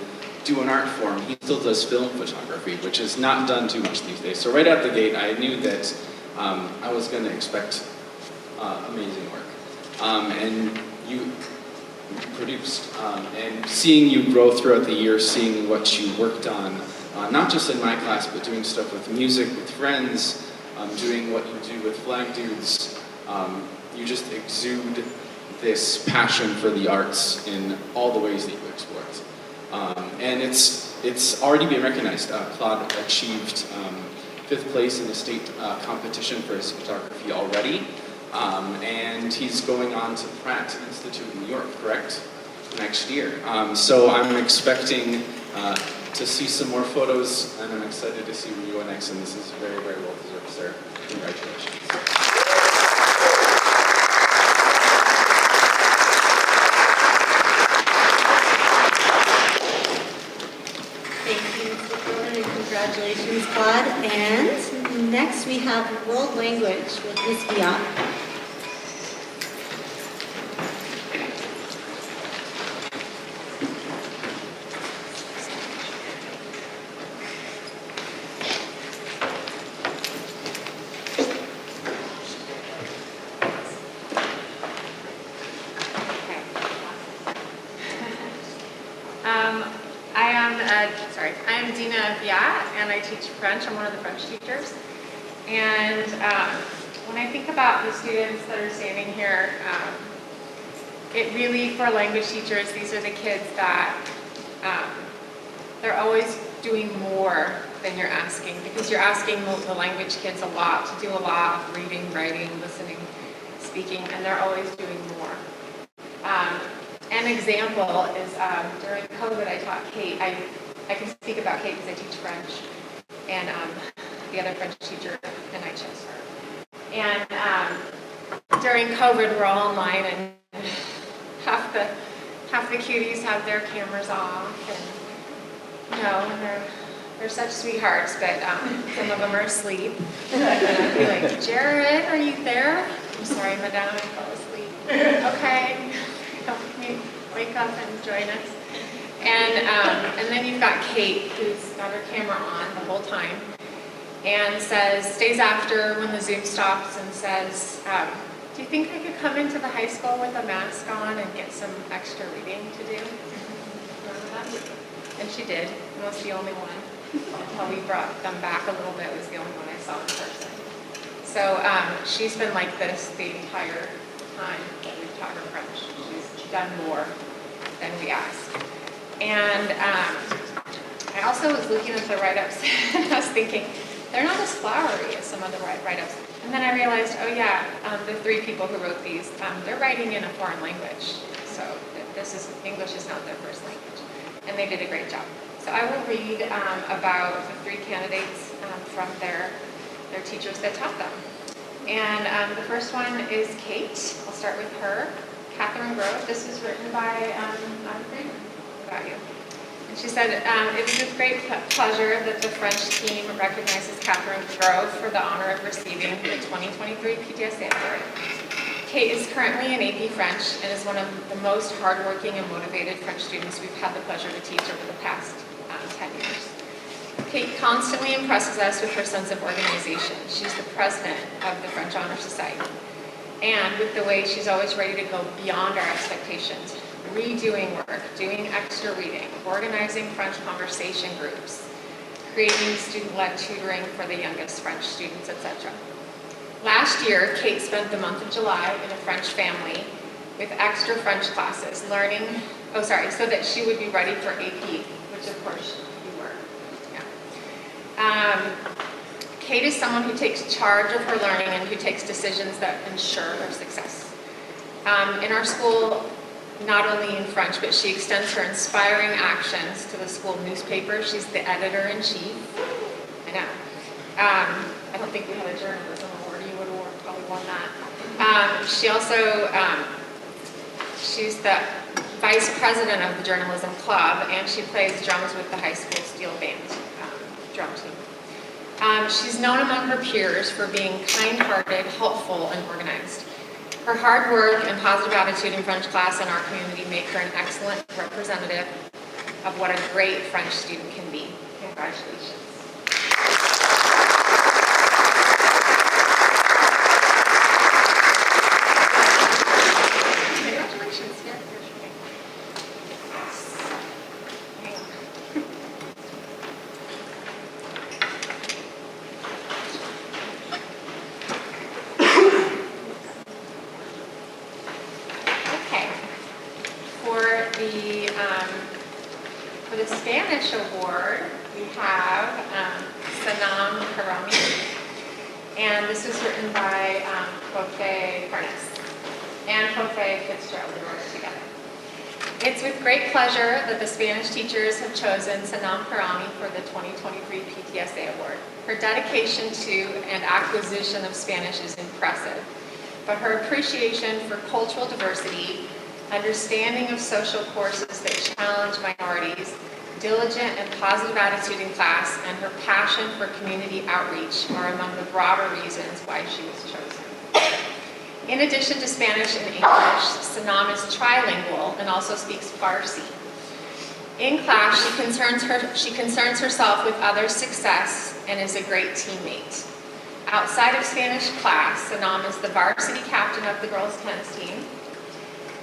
do an art form. He still does film photography, which is not done too much these days. So right out the gate, I knew that I was going to expect amazing work. And you produced. And seeing you grow throughout the year, seeing what you worked on, not just in my class, but doing stuff with music, with friends, doing what you do with Flag Dudes, you just exude this passion for the arts in all the ways that you explore it. And it's already been recognized. Claude achieved 5th place in the state competition for his photography already. And he's going on to Pratt Institute in New York, correct? Next year. So I'm expecting to see some more photos, and I'm excited to see where you go next, and this is very, very well deserved, sir. Congratulations. Thank you, Mr. Thorne, and congratulations, Claude. And next we have World Language with Ms. Biot. I am Dina Biat, and I teach French. I'm one of the French teachers. And when I think about the students that are standing here, it really, for language teachers, these are the kids that they're always doing more than you're asking, because you're asking the language kids a lot to do a lot of reading, writing, listening, speaking, and they're always doing more. An example is during COVID, I taught Kate. I can speak about Kate because I teach French, and the other French teacher, and I chose her. And during COVID, we're all online, and half the cuties have their cameras off, and they're such sweethearts, but some of them are asleep. And I'd be like, Jared, are you there? I'm sorry, madame, I fell asleep. Okay, help me wake up and join us. And then you've got Kate, who's got her camera on the whole time, and stays after when the Zoom stops and says, do you think I could come into the high school with a mask on and get some extra reading to do? And she did, and was the only one. Until we brought them back a little bit, was the only one I saw in person. So she's been like this the entire time that we've taught her French. She's done more than we asked. And I also was looking at the write-ups and I was thinking, they're not as flowery as some of the write-ups. And then I realized, oh yeah, the 3 people who wrote these, they're writing in a foreign language. So English is not their first language. And they did a great job. So I will read about the 3 candidates from their teachers that taught them. And the first one is Kate. I'll start with her. Catherine Grove. This was written by about you. And she said, it is with great pleasure that the French team recognizes Catherine Grove for the honor of receiving the 2023 PTSA award. Kate is currently in AP French and is one of the most hardworking and motivated French students we've had the pleasure to teach over the past 10 years. Kate constantly impresses us with her sense of organization. She's the president of the French Honor Society. And with the way she's always ready to go beyond our expectations, redoing work, doing extra reading, organizing French conversation groups, creating student-led tutoring for the youngest French students, etc. Last year, Kate spent the month of July in a French family with extra French classes, so that she would be ready for AP, which of course you were. Yeah. Kate is someone who takes charge of her learning and who takes decisions that ensure her success. In our school, not only in French, but she extends her inspiring actions to the school newspaper. She's the editor-in-chief. I know. I don't think we had a journalism award. You would have probably won that. She also, she's the vice president of the journalism club, and she plays drums with the high school steel band drum team. She's known among her peers for being kind-hearted, helpful, and organized. Her hard work and positive attitude in French class in our community make her an excellent representative of what a great French student can be. Congratulations. Congratulations. Yeah. Hang on. Okay. For the Spanish award, we have Sanam Karami, and this was written by Jose Carnes and Jose Fitzgerald. They wrote it together. It's with great pleasure that the Spanish teachers have chosen Sanam Karami for the 2023 PTSA award. Her dedication to and acquisition of Spanish is impressive, but her appreciation for cultural diversity, understanding of social courses that challenge minorities, diligent and positive attitude in class, and her passion for community outreach are among the broader reasons why she was chosen. In addition to Spanish and English, Sanam is trilingual and also speaks Farsi. In class, she concerns herself with others' success and is a great teammate. Outside of Spanish class, Sanam is the varsity captain of the girls' tennis team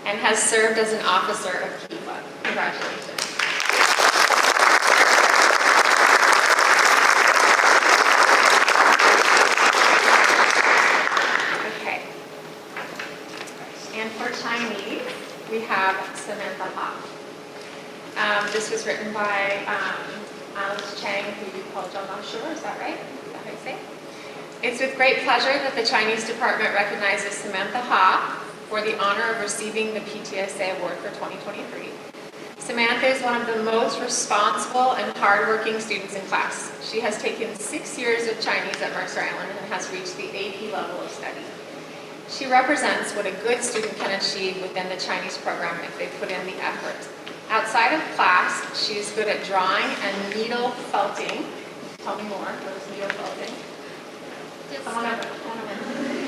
and has served as an officer of Key Club. Congratulations. Okay. And for Chinese, we have Samantha Ha. This was written by Alice Chang, who you called John Offshore, is that right? Is that how you say it? It's with great pleasure that the Chinese department recognizes Samantha Ha for the honor of receiving the PTSA award for 2023. Samantha is one of the most responsible and hardworking students in class. She has taken 6 years of Chinese at Mercer Island and has reached the AP level of study. She represents what a good student can achieve within the Chinese program if they put in the effort. Outside of class, she is good at drawing and needle felting. Tell me more. What is needle felting?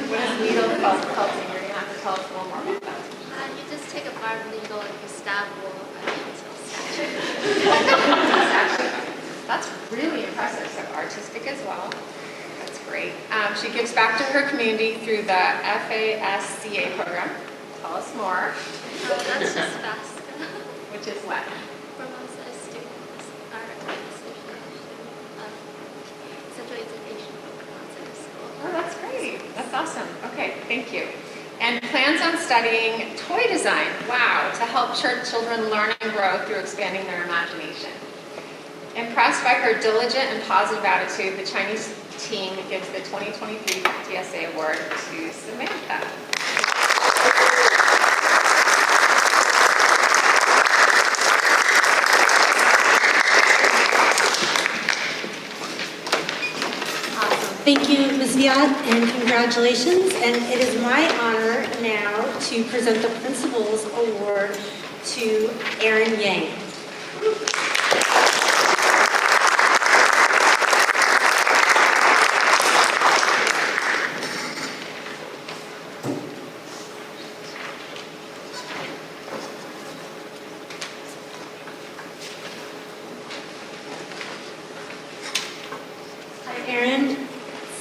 What is needle felting? You're going to have to tell us a little more about that. You just take a barb needle and you stab wool until That's really impressive. So artistic as well. That's great. She gives back to her community through the FASCA program. Tell us more. That's just FASCA. Which is what? Formosa Students Art Association of Central Education Concept School. Oh, that's great. That's awesome. Okay, thank you. And plans on studying toy design, wow, to help children learn and grow through expanding their imagination. Impressed by her diligent and positive attitude, the Chinese team gives the 2023 PTSA award to Samantha. Thank you, Ms. Viat, and congratulations. And it is my honor now to present the Principal's Award to Erin Yang. Hi, Erin.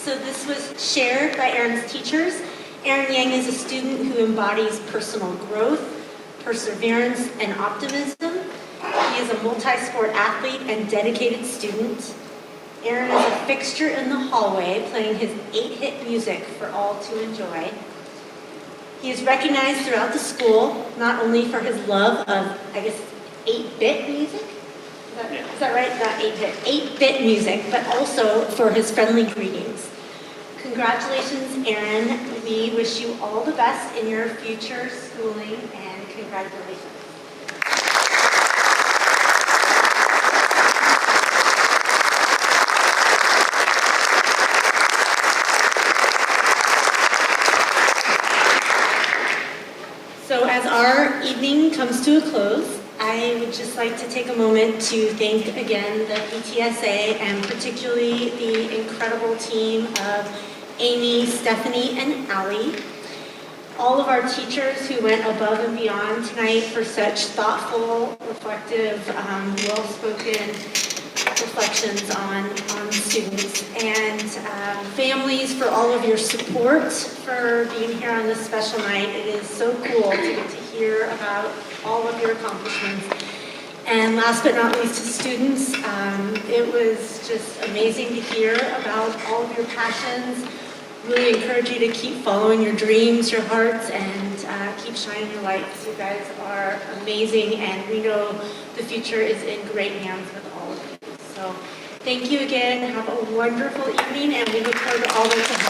So this was shared by Erin's teachers. Erin Yang is a student who embodies personal growth, perseverance, and optimism. He is a multi-sport athlete and dedicated student. Erin is a fixture in the hallway, playing his 8-hit music for all to enjoy. He is recognized throughout the school, not only for his love of, 8-bit music? Is that right? Not 8-bit. 8-bit music, but also for his friendly greetings. Congratulations, Erin. We wish you all the best in your future schooling, and congratulations. So as our evening comes to a close, I would just like to take a moment to thank again the PTSA and particularly the incredible team of Amy, Stephanie, and Allie. All of our teachers who went above and beyond tonight for such thoughtful, reflective, well-spoken reflections on students, and families for all of your support for being here on this special night. It is so cool to get to hear about all of your accomplishments. And last but not least to students, it was just amazing to hear about all of your passions. Really encourage you to keep following your dreams, your hearts, and keep shining your light, because you guys are amazing, and we know the future is in great hands with all of you. So thank you again. Have a wonderful evening, and we look forward to all that's ahead.